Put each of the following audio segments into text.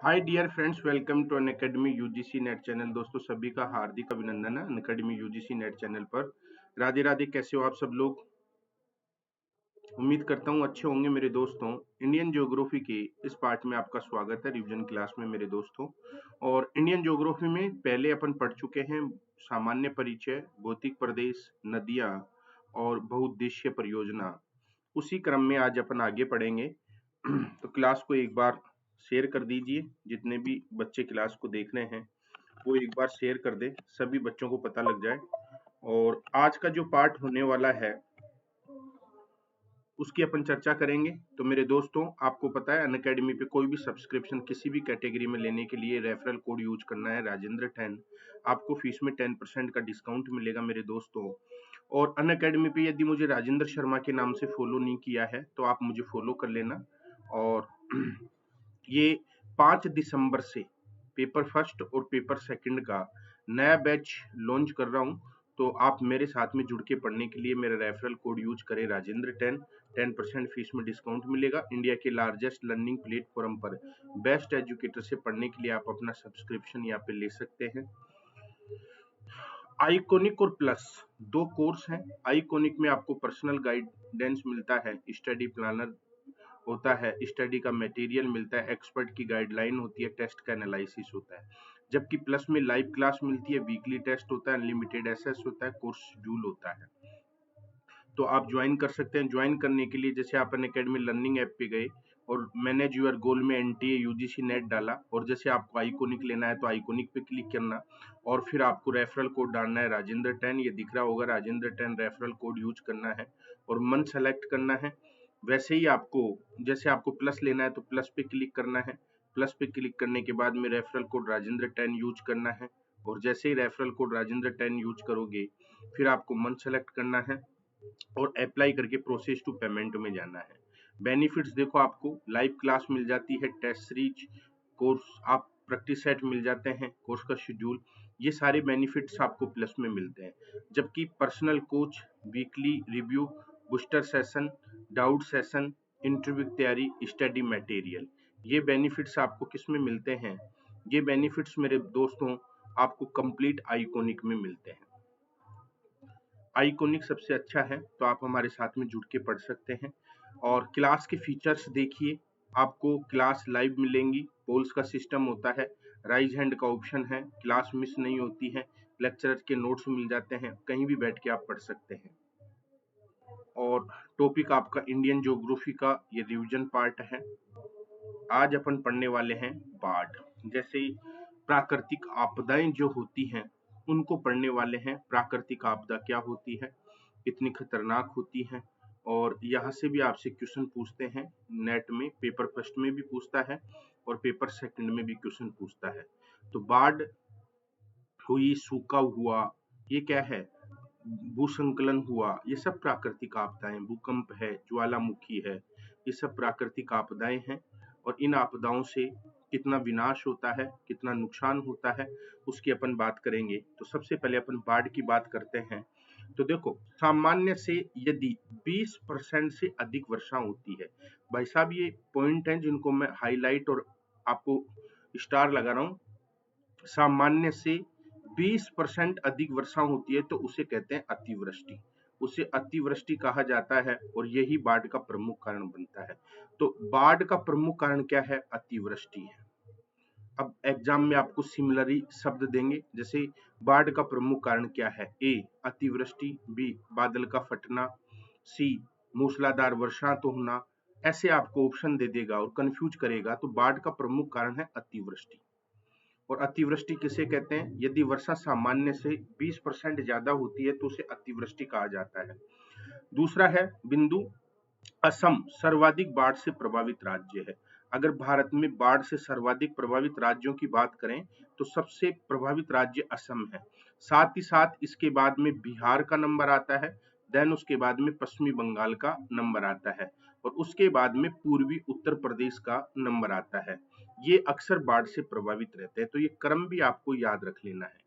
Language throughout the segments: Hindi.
Hi dear friends, welcome to Unacademy UGC NET channel. दोस्तों सभी का हार्दिक अभिनंदन है अनअकैडमी यूजीसी नेट चैनल पर। राधे राधे, कैसे हो आप सब लोग? उम्मीद करता हूँ अच्छे होंगे मेरे दोस्तों। इंडियन ज्योग्राफी के इस पार्ट में आपका स्वागत है रिवीजन क्लास में मेरे दोस्तों। और इंडियन ज्योग्राफी में पहले अपन पढ़ चुके हैं सामान्य परिचय, भौतिक प्रदेश, नदियाँ और बहुउद्देशीय परियोजना। उसी क्रम में आज अपन आगे पढ़ेंगे। तो क्लास को एक बार शेयर कर दीजिए। जितने भी बच्चे क्लास को देख रहे हैं वो एक बार शेयर कर दे, सभी बच्चों को पता लग जाए। और आज का जो पार्ट होने वाला है उसकी अपन चर्चा करेंगे। तो मेरे दोस्तों, आपको पता है अनअकैडमी पे कोई भी सब्सक्रिप्शन किसी भी कैटेगरी में लेने के लिए रेफरल कोड यूज करना है राजेंद्र 10। आपको फीस में 10% का डिस्काउंट मिलेगा मेरे दोस्तों। और अनअकैडमी पे यदि मुझे राजेंद्र शर्मा के नाम से फॉलो नहीं किया है तो आप मुझे फॉलो कर लेना। और ये 5 दिसंबर से पेपर फर्स्ट और पेपर सेकंड का नया बैच लॉन्च कर रहा हूँ। तो आप मेरे साथ में जुड़ के पढ़ने के लिए मेरा रेफरल कोड यूज करें राजेंद्र 10। 10% फीस में डिस्काउंट मिलेगा। इंडिया के लार्जेस्ट लर्निंग प्लेटफॉर्म पर बेस्ट एजुकेटर से पढ़ने के लिए आप अपना सब्सक्रिप्शन यहाँ पे ले सकते हैं। आइकोनिक और प्लस दो कोर्स हैं। आइकोनिक में आपको पर्सनल गाइडेंस मिलता है, स्टडी प्लानर होता है, स्टडी का मटेरियल मिलता है, एक्सपर्ट की गाइडलाइन होती है, टेस्ट का एनालिसिस होता है। जबकि प्लस में लाइव क्लास मिलती है, वीकली टेस्ट होता है, अनलिमिटेड एसेस होता है, कोर्स शेड्यूल होता है। तो आप ज्वाइन कर सकते हैं। ज्वाइन करने के लिए जैसे आप अनअकैडमी लर्निंग ऐप पे गए और मैनेज यूर गोल में एनटीए यूजीसी नेट डाला, और जैसे आपको आइकोनिक लेना है तो आइकोनिक पे क्लिक करना, और फिर आपको रेफरल कोड डालना है राजेंद्र 10। ये दिख रहा होगा राजेंद्र 10 रेफरल कोड यूज करना है और मंथ सेलेक्ट करना है। वैसे ही आपको जैसे आपको प्लस लेना है तो प्लस पे क्लिक करना है। प्लस पे क्लिक करने के बाद में रेफरल कोड राजेंद्र 10 यूज करना है। और जैसे ही रेफरल कोड राजेंद्र 10 यूज करोगे फिर आपको मंथ सेलेक्ट करना है और अप्लाई करके प्रोसेस टू पेमेंट में जाना है। बेनिफिट्स देखो, आपको लाइव क्लास मिल जाती है, टेस्ट सीरीज, कोर्स आप प्रैक्टिस सेट मिल जाते हैं, कोर्स का शेड्यूल, ये सारे बेनिफिट्स आपको प्लस में मिलते हैं। जबकि personal coach, weekly review, booster session, doubt session, interview की तैयारी, स्टडी मटेरियल, ये बेनिफिट्स आपको किस में मिलते हैं? ये बेनिफिट्स मेरे दोस्तों आपको कंप्लीट आइकोनिक में मिलते हैं। आइकोनिक सबसे अच्छा है, तो आप हमारे साथ में जुड़ के पढ़ सकते हैं। और क्लास के फीचर्स देखिए, आपको क्लास लाइव मिलेंगी, पोल्स का सिस्टम होता है, राइज हैंड का ऑप्शन है, क्लास मिस नहीं होती है, लेक्चरर के नोट्स मिल जाते हैं, कहीं भी बैठ के आप पढ़ सकते हैं। और टॉपिक आपका इंडियन ज्योग्राफी का ये रिवीजन पार्ट है। आज अपन पढ़ने वाले हैं बाढ़। जैसे प्राकृतिक आपदाएं जो होती हैं उनको पढ़ने वाले हैं। प्राकृतिक आपदा क्या होती है, कितनी खतरनाक होती है, और यहाँ से भी आपसे क्वेश्चन पूछते हैं। नेट में पेपर फर्स्ट में भी पूछता है और पेपर सेकंड में भी क्वेश्चन पूछता है। तो बाढ़ हुई, सूखा हुआ, ये क्या है, भूसंकलन हुआ, ये सब प्राकृतिक आपदाएं, भूकंप है, ज्वालामुखी है, ये सब प्राकृतिक आपदाएं हैं। और इन आपदाओं से कितना विनाश होता है, कितना नुकसान होता है, उसकी अपन बात करेंगे। तो सबसे पहले अपन बाढ़ की बात करते हैं। तो देखो, सामान्य से यदि 20% से अधिक वर्षा होती है, भाई साहब ये पॉइंट है जिनको मैं हाईलाइट और आपको स्टार लगा रहा हूँ। सामान्य से 20% अधिक वर्षा होती है तो उसे कहते हैं अतिवृष्टि। उसे अतिवृष्टि कहा जाता है और यही बाढ़ का प्रमुख कारण बनता है। तो बाढ़ का प्रमुख कारण क्या है? अतिवृष्टि है। अब एग्जाम में आपको सिमिलरी शब्द देंगे, जैसे बाढ़ का प्रमुख कारण क्या है? ए अतिवृष्टि, बी बादल का फटना, सी मूसलाधार वर्षा तो होना। ऐसे आपको ऑप्शन दे देगा और कंफ्यूज करेगा। तो बाढ़ का प्रमुख कारण है अतिवृष्टि। और अतिवृष्टि किसे कहते हैं? यदि वर्षा सामान्य से 20% ज्यादा होती है तो उसे अतिवृष्टि कहा जाता है। दूसरा है बिंदु, असम सर्वाधिक बाढ़ से प्रभावित राज्य है। अगर भारत में बाढ़ से सर्वाधिक प्रभावित राज्यों की बात करें तो सबसे प्रभावित राज्य असम है। साथ ही साथ इसके बाद में बिहार का नंबर आता है, देन उसके बाद में पश्चिमी बंगाल का नंबर आता है, और उसके बाद में पूर्वी उत्तर प्रदेश का नंबर आता है। ये अक्सर बाढ़ से प्रभावित रहते हैं। तो ये क्रम भी आपको याद रख लेना है।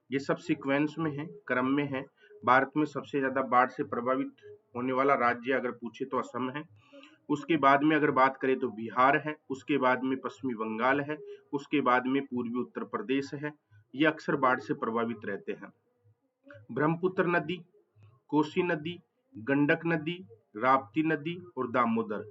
ये सब सीक्वेंस में है, क्रम में है। भारत में सबसे ज्यादा बाढ़ से प्रभावित होने वाला राज्य अगर पूछे तो असम है। उसके बाद में अगर बात करें तो बिहार है, उसके बाद में पश्चिमी बंगाल है, उसके बाद में पूर्वी उत्तर प्रदेश है। ये अक्सर बाढ़ से प्रभावित रहते हैं। ब्रह्मपुत्र नदी, कोसी नदी, गंडक नदी, राप्ती नदी और दामोदर,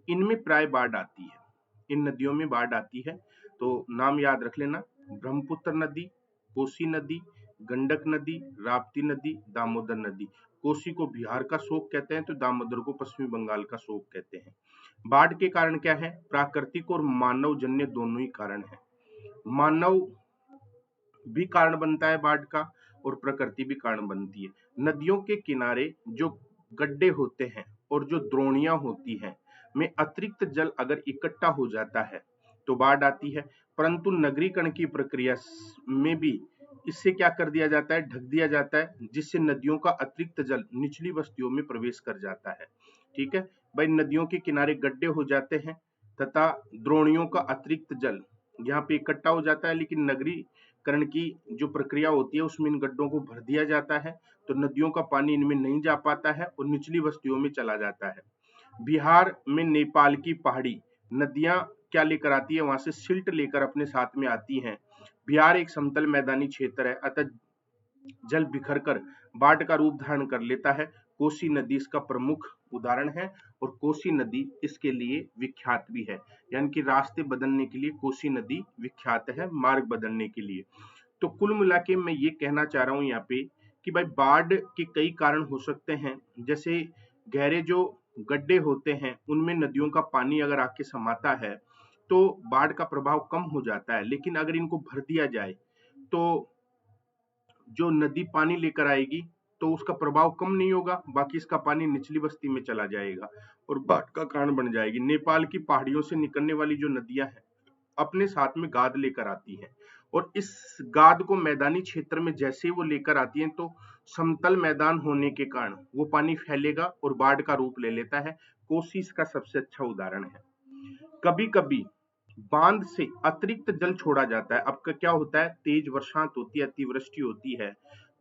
इनमें प्राय बाढ़ आती है। इन नदियों में बाढ़ आती है, तो नाम याद रख लेना, ब्रह्मपुत्र नदी, कोसी नदी, गंडक नदी, राप्ती नदी, दामोदर नदी। कोसी को बिहार का शोक कहते हैं, तो दामोदर को पश्चिमी बंगाल का शोक कहते हैं। बाढ़ के कारण क्या है? प्राकृतिक और मानव जन्य दोनों ही कारण है। मानव भी कारण बनता है बाढ़ का, और प्रकृति भी कारण बनती है। नदियों के किनारे जो गड्ढे होते हैं और जो द्रोणियां होती हैं, में अतिरिक्त जल अगर इकट्ठा हो जाता है तो बाढ़ आती है। परंतु नगरीकरण की प्रक्रिया में भी इससे क्या कर दिया जाता है? ढक दिया जाता है, जिससे नदियों का अतिरिक्त जल निचली बस्तियों में प्रवेश कर जाता है। ठीक है भाई, नदियों के किनारे गड्ढे हो जाते हैं तथा द्रोणियों का अतिरिक्त जल यहाँ पे इकट्ठा हो जाता है, लेकिन नगरीकरण की जो प्रक्रिया होती है उसमें इन गड्ढों को भर दिया जाता है, तो नदियों का पानी इनमें नहीं जा पाता है और निचली बस्तियों में चला जाता है। बिहार में नेपाल की पहाड़ी नदियां क्या लेकर आती है? वहां से सिल्ट लेकर अपने साथ में आती हैं। बिहार एक समतल मैदानी क्षेत्र है, अतः जल बिखर कर बाढ़ का रूप धारण कर लेता है। कोसी नदी इसका प्रमुख उदाहरण है, और कोसी नदी इसके लिए विख्यात भी है, यानी कि रास्ते बदलने के लिए कोसी नदी विख्यात है, मार्ग बदलने के लिए। तो कुल मिला के मैं ये कहना चाह रहा हूँ यहाँ पे कि भाई बाढ़ के कई कारण हो सकते हैं, जैसे गहरे जो गड्ढे होते हैं उनमें नदियों का पानी अगर आके समाता है तो बाढ़ का प्रभाव कम हो जाता है, लेकिन अगर इनको भर दिया जाए तो जो नदी पानी लेकर आएगी तो उसका प्रभाव कम नहीं होगा, बाकी इसका पानी निचली बस्ती में चला जाएगा और बाढ़ का कारण बन जाएगी। नेपाल की पहाड़ियों से निकलने वाली जो नदियां हैं अपने साथ में गाद लेकर आती हैं, और इस गाद को मैदानी क्षेत्र में जैसे वो लेकर आती हैं तो समतल मैदान होने के कारण वो पानी फैलेगा और बाढ़ का रूप ले लेता है। कोसी इसका सबसे अच्छा उदाहरण है। कभी कभी बांध से अतिरिक्त जल छोड़ा जाता है। अब क्या होता है? तेज बरसात होती है, अतिवृष्टि होती है,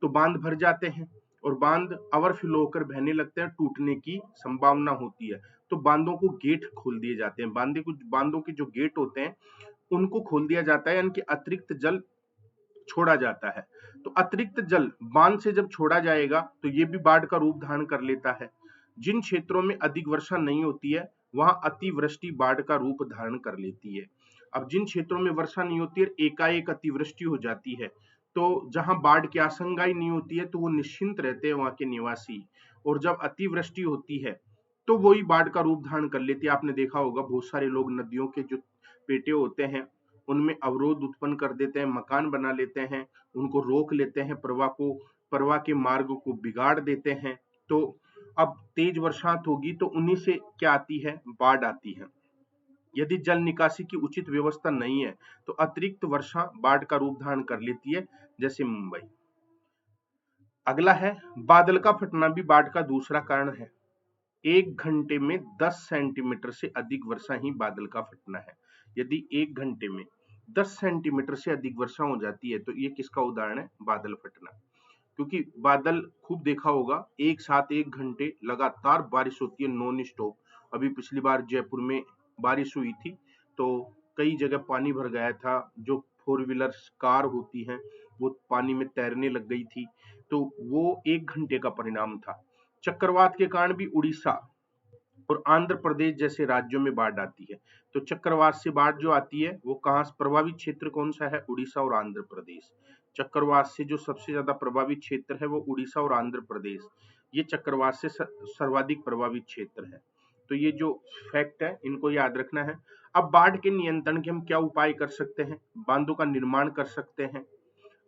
तो बांध भर जाते हैं और बांध ओवरफ्लो होकर बहने लगते हैं, टूटने की संभावना होती है, तो बांधों को गेट खोल दिए जाते हैं। बांधों के जो गेट होते हैं उनको खोल दिया जाता है, यानी कि अतिरिक्त जल छोड़ा जाता है। तो अतिरिक्त जल बांध से जब छोड़ा जाएगा तो ये भी बाढ़ का रूप धारण कर लेता है। जिन क्षेत्रों में अधिक वर्षा नहीं होती है वहां अतिवृष्टि बाढ़ का रूप धारण कर लेती है। अब जिन क्षेत्रों में वर्षा नहीं होती है, एकाएक अतिवृष्टि हो जाती है, तो जहां बाढ़ की आशंका ही नहीं होती है तो वो निश्चिंत रहते हैं वहां के निवासी, और जब अतिवृष्टि होती है तो वही बाढ़ का रूप धारण कर लेती है। आपने देखा होगा बहुत सारे लोग नदियों के जो पेटे होते हैं उनमें अवरोध उत्पन्न कर देते हैं, मकान बना लेते हैं, उनको रोक लेते हैं, प्रवाह के मार्ग को बिगाड़ देते हैं। तो अब तेज बरसात होगी तो उन्हीं से क्या आती है? बाढ़ आती है। यदि जल निकासी की उचित व्यवस्था नहीं है तो अतिरिक्त वर्षा बाढ़ का रूप धारण कर लेती है, जैसे मुंबई। अगला है बादल का फटना भी बाढ़ का दूसरा कारण है। 1 घंटे में 10 सेंटीमीटर से अधिक वर्षा ही बादल का फटना है। यदि 1 घंटे में 10 सेंटीमीटर से अधिक वर्षा हो जाती है तो ये किसका उदाहरण है? बादल फटना। क्योंकि बादल खूब देखा होगा, एक साथ 1 घंटे लगातार बारिश होती है नॉन स्टॉप। अभी पिछली बार जयपुर में बारिश हुई थी तो कई जगह पानी भर गया था, जो 4 व्हीलर कार होती हैं वो पानी में तैरने लग गई थी, तो वो 1 घंटे का परिणाम था। चक्रवात के कारण भी उड़ीसा और आंध्र प्रदेश जैसे राज्यों में बाढ़ आती है। तो चक्रवात से बाढ़ जो आती है वो कहाँ से प्रभावित क्षेत्र कौन सा है? उड़ीसा और आंध्र प्रदेश। चक्रवात से जो सबसे ज्यादा प्रभावित क्षेत्र है वो उड़ीसा और आंध्र प्रदेश, ये चक्रवात से सर्वाधिक प्रभावित क्षेत्र है। तो ये जो फैक्ट है इनको याद रखना है। अब बाढ़ के नियंत्रण के हम क्या उपाय कर सकते हैं? बांधों का निर्माण कर सकते हैं,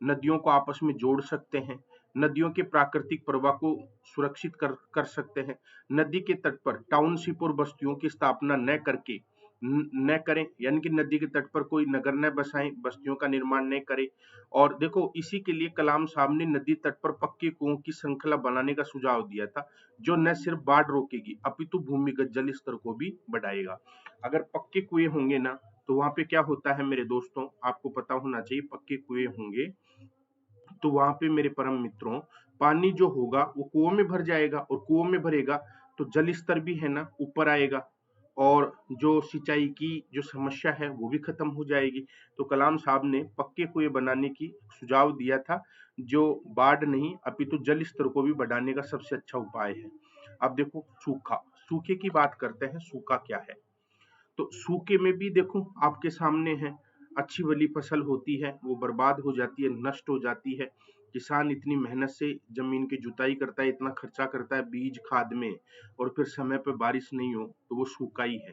नदियों को आपस में जोड़ सकते हैं, नदियों के प्राकृतिक प्रवाह को सुरक्षित कर सकते हैं, नदी के तट पर टाउनशिप और बस्तियों की स्थापना न करें, यानी कि नदी के तट पर कोई नगर न बसाएं, बस्तियों का निर्माण न करें। और देखो इसी के लिए कलाम साहब ने नदी तट पर पक्के कुओं की श्रृंखला बनाने का सुझाव दिया था, जो न सिर्फ बाढ़ रोकेगी अपितु भूमिगत जल स्तर को भी बढ़ाएगा। अगर पक्के कुएं होंगे ना तो वहां पे क्या होता है मेरे दोस्तों, आपको पता होना चाहिए, पक्के कुएं होंगे तो वहां पे मेरे परम मित्रों पानी जो होगा वो कुओं में भर जाएगा, और कुओं में भरेगा तो जल स्तर भी है ना ऊपर आएगा, और जो सिंचाई की जो समस्या है वो भी खत्म हो जाएगी। तो कलाम साहब ने पक्के कुएं बनाने की सुझाव दिया था, जो बाढ़ नहीं अपितु जल स्तर को भी बढ़ाने का सबसे अच्छा उपाय है। अब देखो सूखा, सूखे की बात करते हैं, सूखा क्या है। तो सूखे में भी देखो आपके सामने है, अच्छी वाली फसल होती है वो बर्बाद हो जाती है, नष्ट हो जाती है। किसान इतनी मेहनत से जमीन की जुताई करता है, इतना खर्चा करता है बीज खाद में, और फिर समय पर बारिश नहीं हो तो वो सूखा ही है।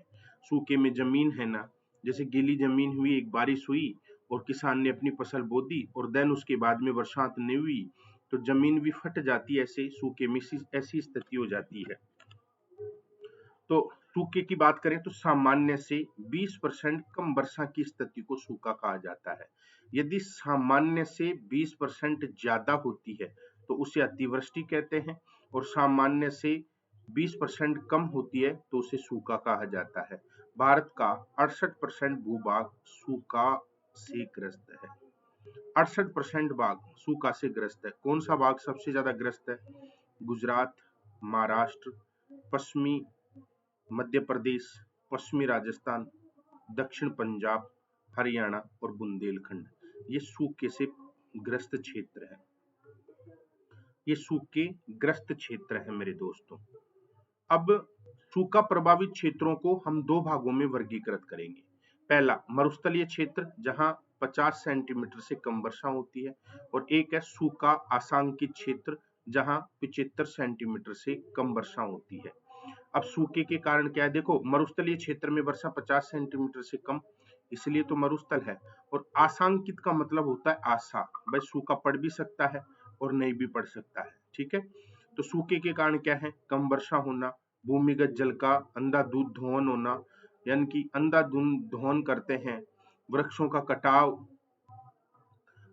सूखे में जमीन है ना, जैसे गीली जमीन हुई, एक बारिश हुई और किसान ने अपनी फसल बो दी और देन उसके बाद में बरसात नहीं हुई तो जमीन भी फट जाती है। ऐसे सूखे में ऐसी स्थिति हो जाती है। तो सूखे की बात करें तो सामान्य से 20% कम वर्षा की स्थिति को सूखा कहा जाता है। यदि सामान्य से 20% ज्यादा होती है तो उसे अतिवृष्टि कहते हैं, और सामान्य से 20% कम होती है तो उसे सूखा कहा जाता है। भारत का 68% भूभाग सूखा से ग्रस्त है। 68% भाग सूखा से ग्रस्त है। कौन सा भाग सबसे ज्यादा ग्रस्त है? गुजरात, महाराष्ट्र, पश्चिमी मध्य प्रदेश, पश्चिमी राजस्थान, दक्षिण पंजाब, हरियाणा और बुंदेलखंड, ये सूखे से ग्रस्त क्षेत्र है। ये सूखे ग्रस्त क्षेत्र है मेरे दोस्तों। अब सूखा प्रभावित क्षेत्रों को हम दो भागों में वर्गीकृत करेंगे। पहला मरुस्थलीय क्षेत्र जहां 50 सेंटीमीटर से कम वर्षा होती है, और एक है सूखा आसांकित क्षेत्र जहां 75 सेंटीमीटर से कम वर्षा होती है। अब सूखे के कारण क्या है, देखो मरुस्थलीय क्षेत्र में वर्षा 50 सेंटीमीटर से कम, इसलिए तो मरुस्थल है। और आशांकित का मतलब होता है आशा, भाई सूखा पड़ भी सकता है और नहीं भी पड़ सकता है, ठीक है। तो सूखे के कारण क्या है, कम वर्षा होना, भूमिगत जल का अंधाधुंध दोहन होना, यानी कि अंधाधुंध दोहन करते हैं, वृक्षों का कटाव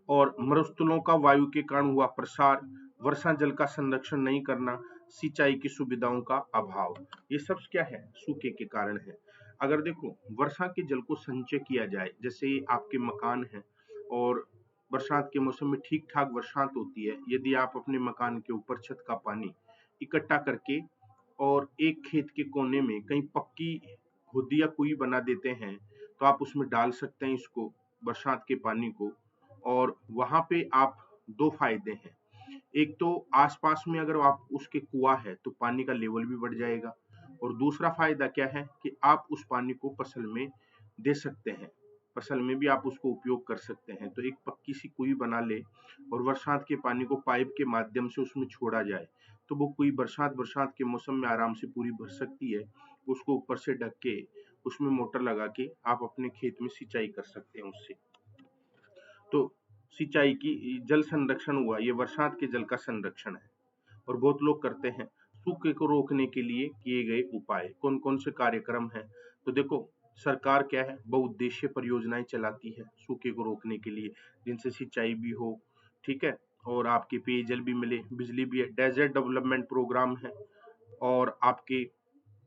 और मरुस्थलों का वायु के कारण हुआ प्रसार, वर्षा जल का संरक्षण नहीं करना, सिंचाई की सुविधाओं का अभाव, ये सब क्या है, सूखे के कारण है। अगर देखो वर्षा के जल को संचय किया जाए, जैसे आपके मकान है और बरसात के मौसम में ठीक ठाक बरसात होती है, यदि आप अपने मकान के ऊपर छत का पानी इकट्ठा करके और एक खेत के कोने में कहीं पक्की खुदी या कुई बना देते हैं, तो आप उसमें डाल सकते हैं इसको, बरसात के पानी को। और वहां पे आप दो फायदे हैं, एक तो आसपास में अगर आप उसके कुआं है तो पानी का लेवल भी बढ़ जाएगा, और दूसरा फायदा क्या है कि आप उस पानी को फसल में दे सकते हैं, फसल में भी आप उसको उपयोग कर सकते हैं। तो एक पक्की सी कुई बना ले और बरसात के पानी को पाइप के माध्यम से उसमें छोड़ा जाए, तो वो कुई बरसात बरसात के मौसम में आराम से पूरी भर सकती है। उसको ऊपर से ढक के उसमें मोटर लगा के आप अपने खेत में सिंचाई कर सकते हैं उससे। तो सिंचाई की जल संरक्षण हुआ, ये बरसात के जल का संरक्षण है, और बहुत लोग करते हैं। सूखे को रोकने के लिए किए गए उपाय कौन कौन से कार्यक्रम हैं? तो देखो सरकार क्या है, बहुउद्देशीय परियोजनाएं चलाती है सूखे को रोकने के लिए, जिनसे सिंचाई भी हो, ठीक है, और आपके पेयजल भी मिले, बिजली भी है। डेजर्ट डेवलपमेंट प्रोग्राम है, और आपके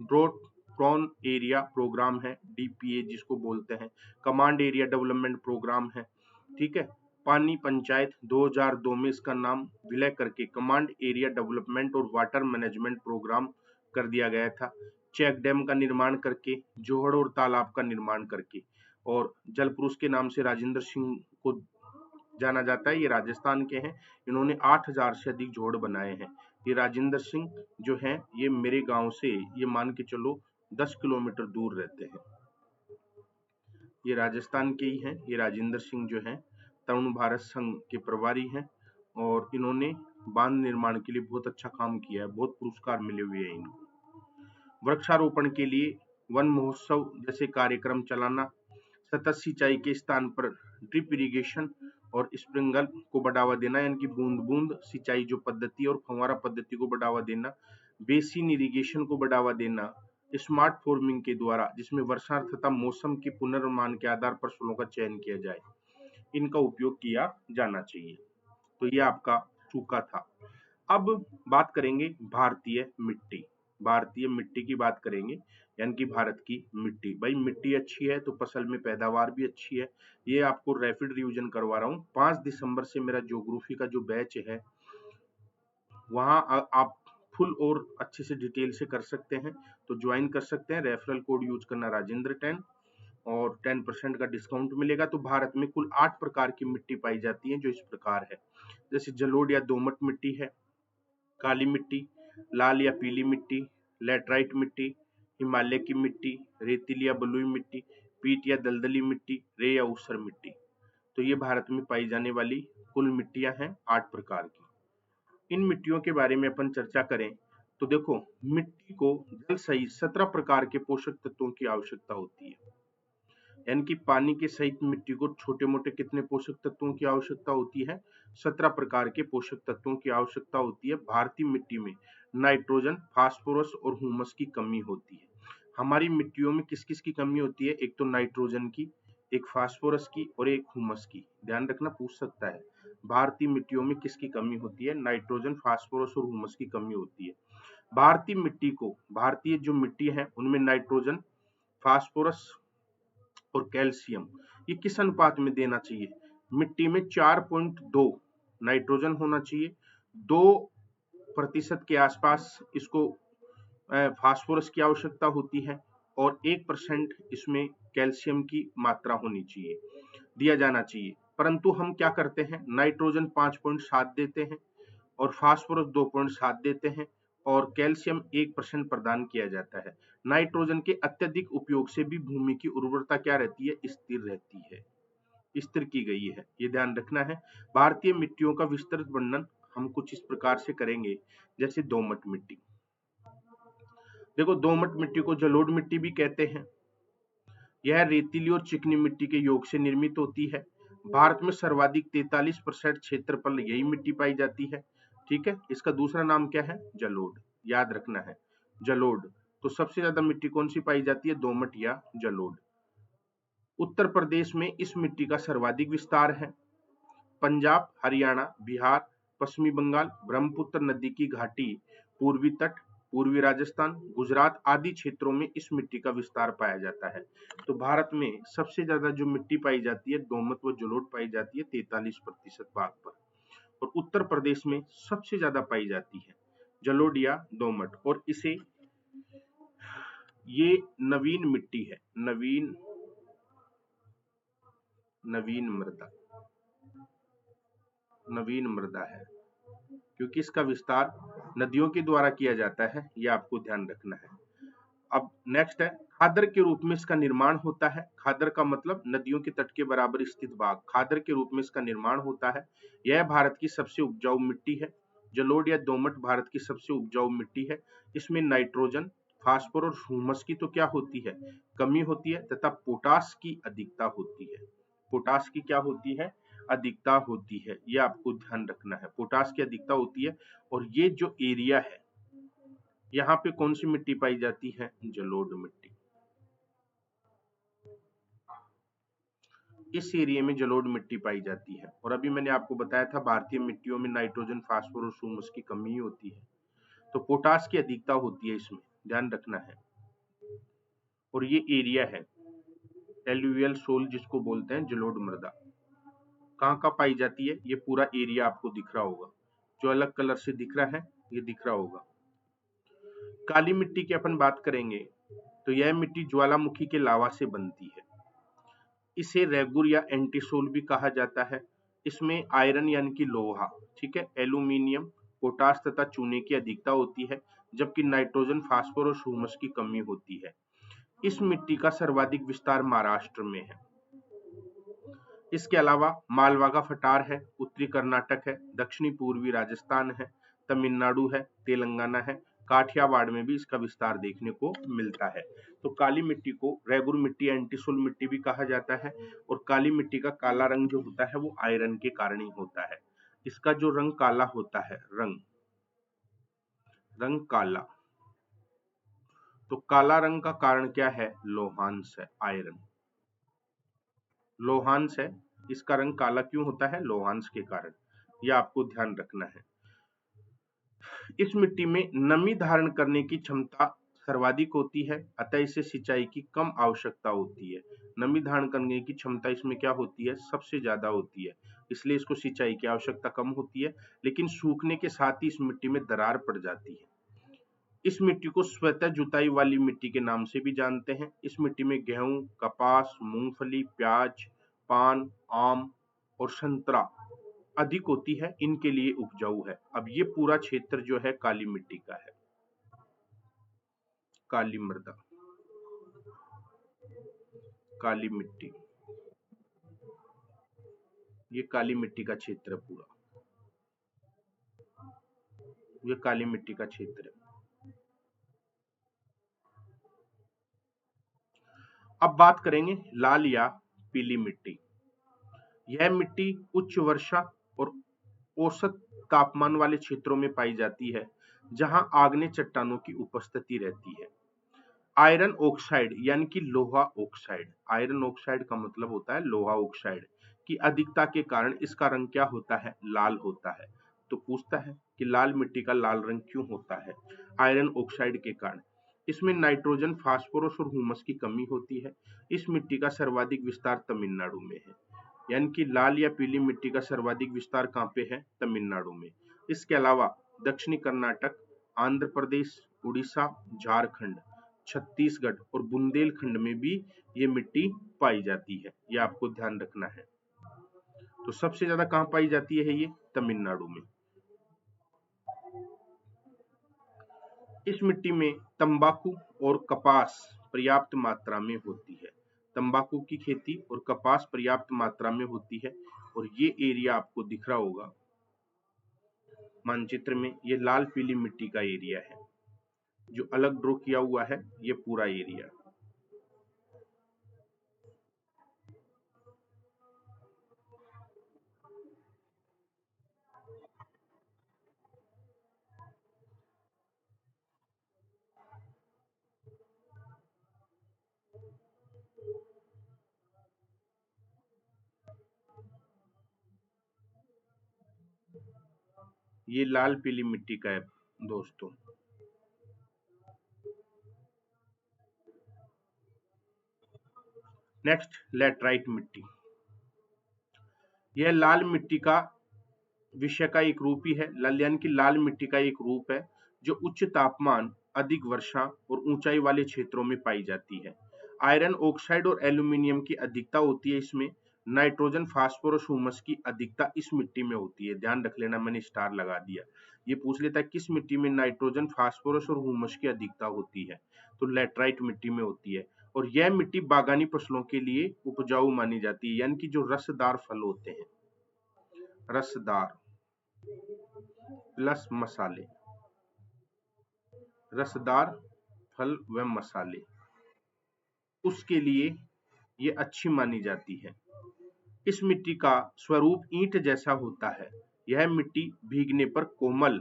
ड्रॉट प्रोन एरिया प्रोग्राम है, डीपीए जिसको बोलते हैं, कमांड एरिया डेवलपमेंट प्रोग्राम है, ठीक है। पानी पंचायत 2002 में इसका नाम विलय करके कमांड एरिया डेवलपमेंट और वाटर मैनेजमेंट प्रोग्राम कर दिया गया था। चेक डैम का निर्माण करके, जोहड़ और तालाब का निर्माण करके, और जल पुरुष के नाम से राजेंद्र सिंह को जाना जाता है, ये राजस्थान के हैं। इन्होंने 8000 से अधिक जोड़ बनाए हैं। ये राजेंद्र सिंह जो हैं, ये मेरे गांव से ये मान के चलो 10 किलोमीटर दूर रहते हैं। ये राजस्थान के ही हैं। ये राजेंद्र सिंह जो हैं तरुण भारत संघ के प्रभारी हैं, और इन्होंने बांध निर्माण के लिए बहुत अच्छा काम किया है, बहुत पुरस्कार मिले हुए हैं इनको। वृक्षारोपण के लिए वन महोत्सव जैसे कार्यक्रम चलाना, सतत सिंचाई के स्थान पर ड्रिप इरिगेशन और स्प्रिंकलर को बढ़ावा देना, यानी कि बूंद बूंद सिंचाई जो पद्धति और फव्वारा पद्धति को बढ़ावा देना, बेसिन इरिगेशन को बढ़ावा देना, स्मार्ट फार्मिंग के द्वारा जिसमें वर्षा तथा मौसम के पुनर्नुमान के आधार पर फसलों का चयन किया जाए, इनका उपयोग किया जाना चाहिए। तो ये आपका सूखा था। अब बात करेंगे भारतीय मिट्टी, भारतीय मिट्टी की बात करेंगे, यानी कि भारत की मिट्टी। भाई मिट्टी अच्छी है तो फसल में पैदावार भी अच्छी है। ये आपको रैपिड रिवीजन करवा रहा हूँ। 5 दिसंबर से मेरा ज्योग्राफी का जो बैच है, वहाँ आप फुल और अच्छे से डिटेल से कर सकते हैं तो ज्वाइन कर सकते हैं। रेफरल कोड यूज करना राजेंद्र10 और 10% का डिस्काउंट मिलेगा। तो भारत में कुल 8 प्रकार की मिट्टी पाई जाती है जो इस प्रकार है, जैसे जलोढ़ या दोमट मिट्टी है, काली मिट्टी, लाल या पीली मिट्टी, लैटराइट मिट्टी, हिमालय की मिट्टी, रेतीली या बलुई मिट्टी, पीट या दलदली मिट्टी, रे या ऊसर मिट्टी। तो ये भारत में पाई जाने वाली कुल मिट्टियां हैं 8 प्रकार की। इन मिट्टियों के बारे में अपन चर्चा करें तो देखो, मिट्टी को जल सहित 17 प्रकार के पोषक तत्वों की आवश्यकता होती है, यानी कि पानी के सहित मिट्टी को छोटे मोटे कितने पोषक तत्वों की आवश्यकता होती है? 17 प्रकार के पोषक तत्वों की आवश्यकता होती है। भारतीय मिट्टी में नाइट्रोजन, फास्फोरस और हुमस की कमी होती है। हमारी मिट्टियों में किस किस की कमी होती है? एक तो नाइट्रोजन की, एक फास्फोरस की और एक हुमस की। ध्यान रखना, पूछ सकता है भारतीय मिट्टियों में किसकी कमी होती है? नाइट्रोजन, फास्फोरस और हुमस की कमी होती है। भारतीय मिट्टी को, भारतीय जो मिट्टी है उनमें नाइट्रोजन, फास्फोरस और कैल्शियम ये किस अनुपात में देना चाहिए? मिट्टी में 4.2 नाइट्रोजन होना चाहिए, 2% के आसपास इसको फास्फोरस की आवश्यकता होती है और 1% इसमें कैल्शियम की मात्रा होनी चाहिए, दिया जाना चाहिए। परंतु हम क्या करते हैं, नाइट्रोजन 5.7 देते हैं और फास्फोरस 2.7 देते हैं और कैल्शियम 1% प्रदान किया जाता है। नाइट्रोजन के अत्यधिक उपयोग से भी भूमि की उर्वरता क्या रहती है? स्थिर रहती है, स्थिर की गई है, ये ध्यान रखना है। भारतीय मिट्टियों का विस्तृत वर्णन हम कुछ इस प्रकार से करेंगे, जैसे दोमट मिट्टी। देखो, दोमट मिट्टी को जलोढ़ मिट्टी भी कहते हैं। यह रेतीली और चिकनी मिट्टी के योग से निर्मित होती है। भारत में सर्वाधिक 43% क्षेत्रफल यही मिट्टी पाई जाती है। ठीक है, इसका दूसरा नाम क्या है? जलोढ़, याद रखना है, जलोढ़। तो सबसे ज्यादा मिट्टी कौन सी पाई जाती है? दोमट या जलोढ़। उत्तर प्रदेश में इस मिट्टी का सर्वाधिक विस्तार है। पंजाब, हरियाणा, बिहार, पश्चिमी बंगाल, ब्रह्मपुत्र नदी की घाटी, पूर्वी तट, पूर्वी राजस्थान, गुजरात आदि क्षेत्रों में इस मिट्टी का विस्तार पाया जाता है। तो भारत में सबसे ज्यादा जो मिट्टी पाई जाती है दोमट व जलोढ़ पाई जाती है 43% भाग पर, और उत्तर प्रदेश में सबसे ज्यादा पाई जाती है जलोढ़ या दोमट। और इसे, ये नवीन मिट्टी है, नवीन मृदा है, क्योंकि इसका विस्तार नदियों के द्वारा किया जाता है, यह आपको ध्यान रखना है। अब नेक्स्ट है, खादर के रूप में इसका निर्माण होता है। खादर का मतलब नदियों के तट के बराबर स्थित भाग, खादर के रूप में इसका निर्माण होता है। यह भारत की सबसे उपजाऊ मिट्टी है। जलोढ़ या दोमट भारत की सबसे उपजाऊ मिट्टी है। इसमें नाइट्रोजन, फास्फोरस और ह्यूमस की तो क्या होती है? कमी होती है, तथा पोटास की अधिकता होती है। पोटास की क्या होती है? अधिकता होती है, यह आपको ध्यान रखना है, पोटास की अधिकता होती है। और ये जो एरिया है, यहाँ पे कौन सी मिट्टी पाई जाती है? जलोढ़ मिट्टी। इस एरिया में जलोढ़ मिट्टी पाई जाती है। और अभी मैंने आपको बताया था भारतीय मिट्टियों में नाइट्रोजन, फास्फोरस, ह्यूमस की कमी होती है, तो पोटास की अधिकता होती है, इसमें ध्यान रखना है। और ये एरिया है एलुवियल सोल, जिसको बोलते हैं जलोढ़ मृदा, कहाँ कहाँ पाई जाती है? ये पूरा एरिया आपको दिख रहा होगा, जो अलग कलर से दिख रहा है ये दिख रहा होगा। काली मिट्टी की अपन बात करेंगे तो यह मिट्टी ज्वालामुखी के लावा से बनती है। इसे रेगुर या एंटीसोल भी कहा जाता है। इसमें आयरन यानी कि लोहा, ठीक है, एल्यूमिनियम, पोटास तथा चूने की अधिकता होती है, जबकि नाइट्रोजन, फास्फोरस, ह्यूमस की कमी होती है। इस मिट्टी का सर्वाधिक विस्तार महाराष्ट्र में है। इसके अलावा मालवा का पठार है, उत्तरी कर्नाटक है, दक्षिणी पूर्वी राजस्थान है, तमिलनाडु है, तेलंगाना है, काठियावाड़ में भी इसका विस्तार देखने को मिलता है। तो काली मिट्टी को रेगुर मिट्टी, एंटीसोल मिट्टी भी कहा जाता है। और काली मिट्टी का काला रंग जो होता है वो आयरन के कारण ही होता है। इसका जो रंग काला होता है, रंग काला, तो काला रंग का कारण क्या है? लोहांश है, आयरन, लोहांश है। इसका रंग काला क्यों होता है? लोहांश के कारण, यह आपको ध्यान रखना है। इस मिट्टी में नमी धारण करने की क्षमता सर्वाधिक होती है, अतः इसे सिंचाई की कम आवश्यकता होती है। नमी धारण करने की क्षमता इसमें क्या होती है? सबसे ज्यादा होती है, इसलिए इसको सिंचाई की आवश्यकता कम होती है। लेकिन सूखने के साथ ही इस मिट्टी में दरार पड़ जाती है, इस मिट्टी को स्वतः जुताई वाली मिट्टी के नाम से भी जानते हैं। इस मिट्टी में गेहूं, कपास, मूंगफली, प्याज, पान, आम और संतरा अधिक होती है, इनके लिए उपजाऊ है। अब ये पूरा क्षेत्र जो है काली मिट्टी का है, काली मृदा, काली मिट्टी, ये काली मिट्टी का क्षेत्र है पूरा, ये काली मिट्टी का क्षेत्र है। अब बात करेंगे लाल या पीली मिट्टी। यह मिट्टी उच्च वर्षा और औसत तापमान वाले क्षेत्रों में पाई जाती है, जहां आग्नेय चट्टानों की उपस्थिति रहती है। आयरन ऑक्साइड यानी कि लोहा ऑक्साइड, आयरन ऑक्साइड का मतलब होता है लोहा ऑक्साइड की अधिकता के कारण इसका रंग क्या होता है, लाल होता है। तो पूछता है कि लाल मिट्टी का लाल रंग क्यों होता है, आयरन ऑक्साइड के कारण। इसमें नाइट्रोजन, फास्फोरस और हुमस की कमी होती है। इस मिट्टी का सर्वाधिक विस्तार तमिलनाडु में है, यानी कि लाल या पीली मिट्टी का सर्वाधिक विस्तार कहाँ पे है, तमिलनाडु में। इसके अलावा दक्षिणी कर्नाटक, आंध्र प्रदेश, उड़ीसा, झारखंड, छत्तीसगढ़ और बुंदेलखंड में भी ये मिट्टी पाई जाती है, ये आपको ध्यान रखना है। तो सबसे ज्यादा कहाँ पाई जाती है ये, तमिलनाडु में। इस मिट्टी में तंबाकू और कपास पर्याप्त मात्रा में होती है, तंबाकू की खेती और कपास पर्याप्त मात्रा में होती है। और ये एरिया आपको दिख रहा होगा मानचित्र में, ये लाल पीली मिट्टी का एरिया है, जो अलग ड्रॉ किया हुआ है ये पूरा एरिया। ये लाल पीली मिट्टी का है दोस्तों। नेक्स्ट, लेटराइट मिट्टी। यह लाल मिट्टी का विषय का एक रूप ही है, यानी कि लाल मिट्टी का एक रूप है जो उच्च तापमान, अधिक वर्षा और ऊंचाई वाले क्षेत्रों में पाई जाती है। आयरन ऑक्साइड और एल्यूमिनियम की अधिकता होती है इसमें। नाइट्रोजन, फास्फोरस, हुमस की अधिकता इस मिट्टी में होती है, ध्यान रख लेना, मैंने स्टार लगा दिया। ये पूछ लेता है किस मिट्टी में नाइट्रोजन, फास्फोरस और हुमस की अधिकता होती है, तो लेटराइट मिट्टी में होती है। और यह मिट्टी बागानी फसलों के लिए उपजाऊ मानी जाती है, यानी कि जो रसदार फल होते हैं, रसदार प्लस मसाले, रसदार फल व मसाले, उसके लिए ये अच्छी मानी जाती है। इस मिट्टी का स्वरूप ईंट जैसा होता है। यह मिट्टी भीगने पर कोमल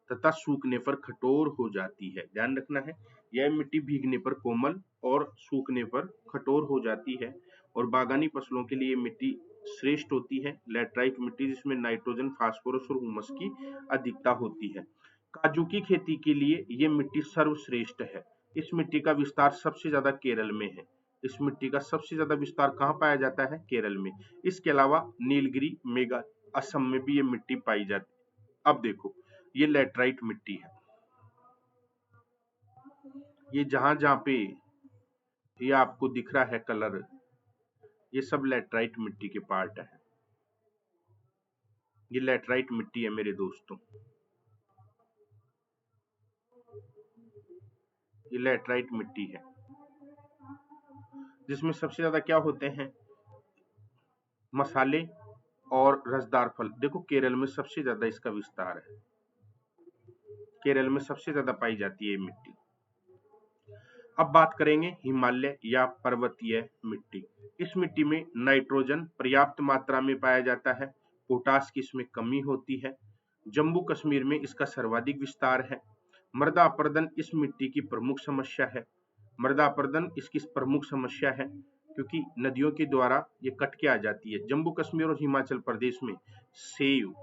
तथा सूखने पर कठोर हो जाती है, ध्यान रखना है। यह मिट्टी भीगने पर कोमल और सूखने पर कठोर हो जाती है। और बागानी फसलों के लिए मिट्टी श्रेष्ठ होती है, लेटराइट मिट्टी, जिसमें नाइट्रोजन, फास्फोरस और हुमस की अधिकता होती है। काजू की खेती के लिए ये मिट्टी सर्वश्रेष्ठ है। इस मिट्टी का विस्तार सबसे ज्यादा केरल में है। इस मिट्टी का सबसे ज्यादा विस्तार कहाँ पाया जाता है, केरल में। इसके अलावा नीलगिरी, मेघा, असम में भी ये मिट्टी पाई जाती है। अब देखो, ये लेटराइट मिट्टी है, ये जहां जहां पे ये आपको दिख रहा है कलर, ये सब लेटराइट मिट्टी के पार्ट है। ये लेटराइट मिट्टी है मेरे दोस्तों, ये लेटराइट मिट्टी है, जिसमें सबसे ज्यादा क्या होते हैं, मसाले और रसदार फल। देखो केरल में सबसे ज्यादा इसका विस्तार है, केरल में सबसे ज्यादा पाई जाती है मिट्टी। अब बात करेंगे हिमालय या पर्वतीय मिट्टी। इस मिट्टी में नाइट्रोजन पर्याप्त मात्रा में पाया जाता है, पोटास की इसमें कमी होती है। जम्मू कश्मीर में इसका सर्वाधिक विस्तार है। मृदा अपरदन इस मिट्टी की प्रमुख समस्या है। मृदा अपरदन इसकी प्रमुख समस्या है क्योंकि नदियों के द्वारा ये कट के आ जाती है। जम्मू कश्मीर और हिमाचल प्रदेश में सेब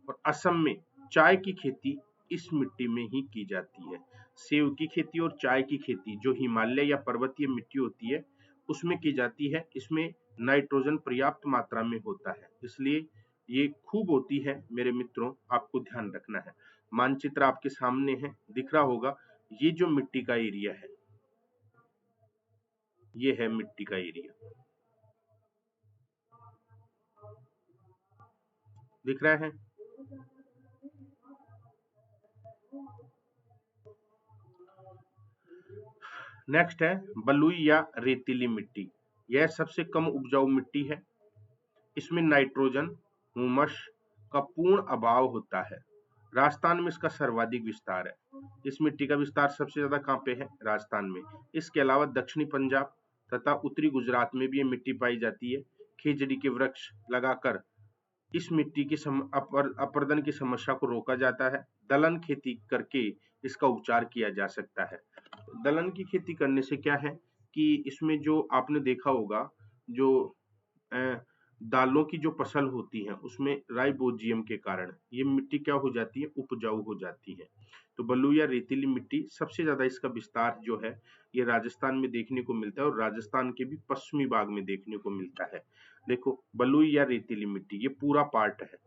और असम में चाय की खेती इस मिट्टी में ही की जाती है। सेब की खेती और चाय की खेती जो हिमालय या पर्वतीय मिट्टी होती है उसमें की जाती है। इसमें नाइट्रोजन पर्याप्त मात्रा में होता है, इसलिए ये खूब होती है मेरे मित्रों, आपको ध्यान रखना है। मानचित्र आपके सामने है, दिख रहा होगा। ये जो मिट्टी का एरिया है, ये है मिट्टी का एरिया, दिख रहा है। नेक्स्ट है बलुई या रेतीली मिट्टी। यह सबसे कम उपजाऊ मिट्टी है। इसमें नाइट्रोजन, ह्यूमस का पूर्ण अभाव होता है। राजस्थान में इसका सर्वाधिक विस्तार है। इस मिट्टी का विस्तार सबसे ज्यादा कहाँ पे है? राजस्थान में। इसके अलावा दक्षिणी पंजाब तथा उत्तरी गुजरात में भी ये मिट्टी पाई जाती है। खेजड़ी के वृक्ष लगाकर इस मिट्टी की अपरदन की समस्या को रोका जाता है। दलहन खेती करके इसका उपचार किया जा सकता है। दलहन की खेती करने से क्या है कि इसमें जो आपने देखा होगा, जो दालों की जो फसल होती है उसमें राइबोजियम के कारण ये मिट्टी क्या हो जाती है? उपजाऊ हो जाती है। तो बलुई या रेतीली मिट्टी सबसे ज्यादा इसका विस्तार जो है ये राजस्थान में देखने को मिलता है और राजस्थान के भी पश्चिमी भाग में देखने को मिलता है। देखो बलुई या रेतीली मिट्टी, ये पूरा पार्ट है,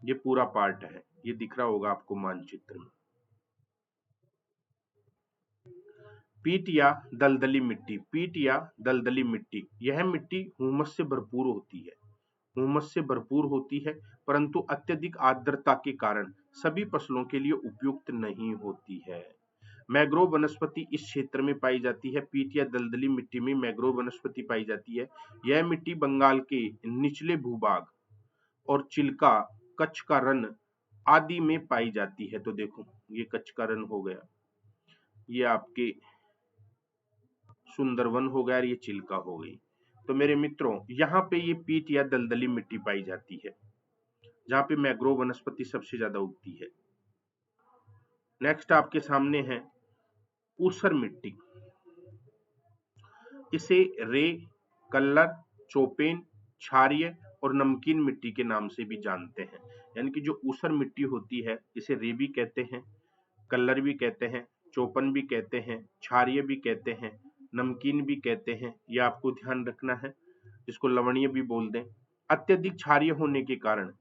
ये पूरा पार्ट है, ये दिख रहा होगा आपको मानचित्र में। पीट या दलदली मिट्टी, पीट या दलदली मिट्टी, यह मिट्टी ह्यूमस से भरपूर होती है, ह्यूमस से भरपूर होती है, परंतु अत्यधिक आर्द्रता के कारण सभी फसलों के लिए उपयुक्त नहीं होती है। मैंग्रोव वनस्पति इस क्षेत्र में पाई जाती है। पीट या दलदली मिट्टी में मैंग्रोव वनस्पति पाई जाती है। यह मिट्टी बंगाल के निचले भूभाग और चिल्का, कच्छ का रण आदि में पाई जाती है। तो देखो ये कच्छ का रण हो गया, ये आपके सुंदरवन हो गया और ये चिल्का हो गई। तो मेरे मित्रों यहाँ पे ये पीट या दलदली मिट्टी पाई जाती है जहाँ पे मैंग्रोव वनस्पति सबसे ज्यादा उगती है। नेक्स्ट आपके सामने है ऊसर मिट्टी। इसे रे, कल्लर, चोपेन, क्षारीय और नमकीन मिट्टी के नाम से भी जानते हैं। यानी कि जो ऊसर मिट्टी होती है इसे रे भी कहते हैं, कल्लर भी कहते हैं, चोपन भी कहते हैं, क्षारीय भी कहते हैं, नमकीन भी कहते हैं। यह आपको ध्यान रखना है, इसको लवणीय भी बोल दें। अत्यधिक क्षारीय होने के कारण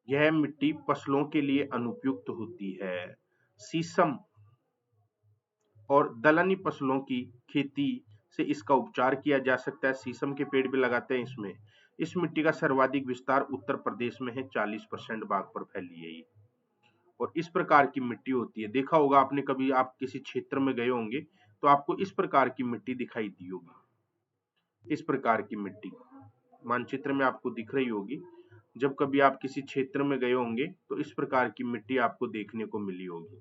यह मिट्टी फसलों के लिए अनुपयुक्त होती है। शीशम और दलहनी फसलों की खेती से इसका उपचार किया जा सकता है। शीशम के पेड़ भी लगाते हैं इसमें। इस मिट्टी का सर्वाधिक विस्तार उत्तर प्रदेश में है, 40% भाग पर फैली है ये। और इस प्रकार की मिट्टी होती है, देखा होगा आपने कभी, आप किसी क्षेत्र में गए होंगे तो आपको इस प्रकार की मिट्टी दिखाई दी होगी। इस प्रकार की मिट्टी मानचित्र में आपको दिख रही होगी। जब कभी आप किसी क्षेत्र में गए होंगे तो इस प्रकार की मिट्टी आपको देखने को मिली होगी।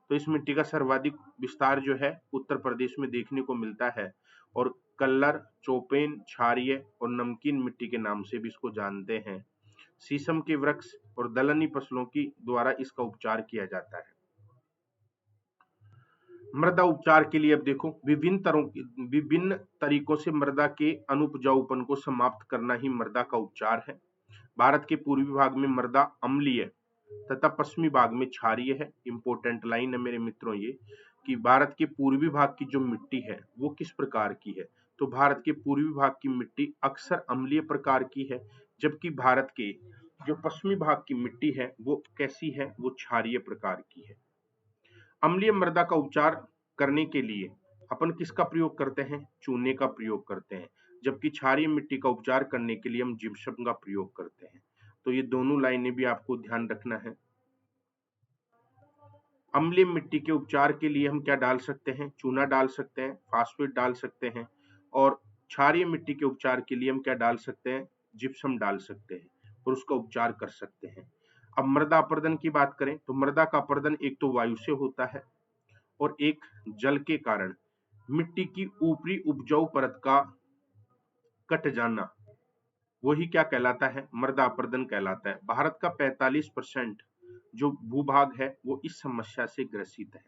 तो इस मिट्टी का सर्वाधिक विस्तार जो है उत्तर प्रदेश में देखने को मिलता है और कल्लर, चोपेन, क्षारीय और नमकीन मिट्टी के नाम से भी इसको जानते हैं। शीशम के वृक्ष और दलहनी फसलों की द्वारा इसका उपचार किया जाता है। मृदा उपचार के लिए अब देखो विभिन्न तरीकों से मृदा के अनुपजाऊपन को समाप्त करना ही मृदा का उपचार है। भारत के पूर्वी भाग में मृदा अम्लीय तथा पश्चिमी भाग में क्षारीय है। इंपॉर्टेंट लाइन है मेरे मित्रों ये कि भारत के पूर्वी भाग की जो मिट्टी है वो किस प्रकार की है? तो भारत के पूर्वी भाग की मिट्टी अक्सर अम्लीय प्रकार की है, जबकि भारत के जो पश्चिमी भाग की मिट्टी है वो कैसी है? वो क्षारीय प्रकार की है। अम्लीय मृदा का उपचार करने के लिए अपन किसका प्रयोग करते हैं? चूने का प्रयोग करते हैं, जबकि क्षारीय मिट्टी का उपचार करने के लिए हम जिप्सम का प्रयोग करते हैं। तो ये दोनों लाइनें भी आपको ध्यान रखना है। अम्लीय मिट्टी के उपचार के लिए हम क्या डाल सकते हैं? चूना डाल सकते हैं, फास्फेट डाल सकते हैं, और क्षारीय मिट्टी के उपचार के लिए हम क्या डाल सकते हैं? जिप्सम डाल सकते हैं और उसका उपचार कर सकते हैं। अब मृदा अपरदन की बात करें तो मृदा का अपरदन एक तो वायु से होता है और एक जल के कारण मिट्टी की ऊपरी उपजाऊ परत का कट जाना, वही क्या कहलाता है? मृदा अपरदन कहलाता है। भारत का 45% जो भूभाग है वो इस समस्या से ग्रसित है।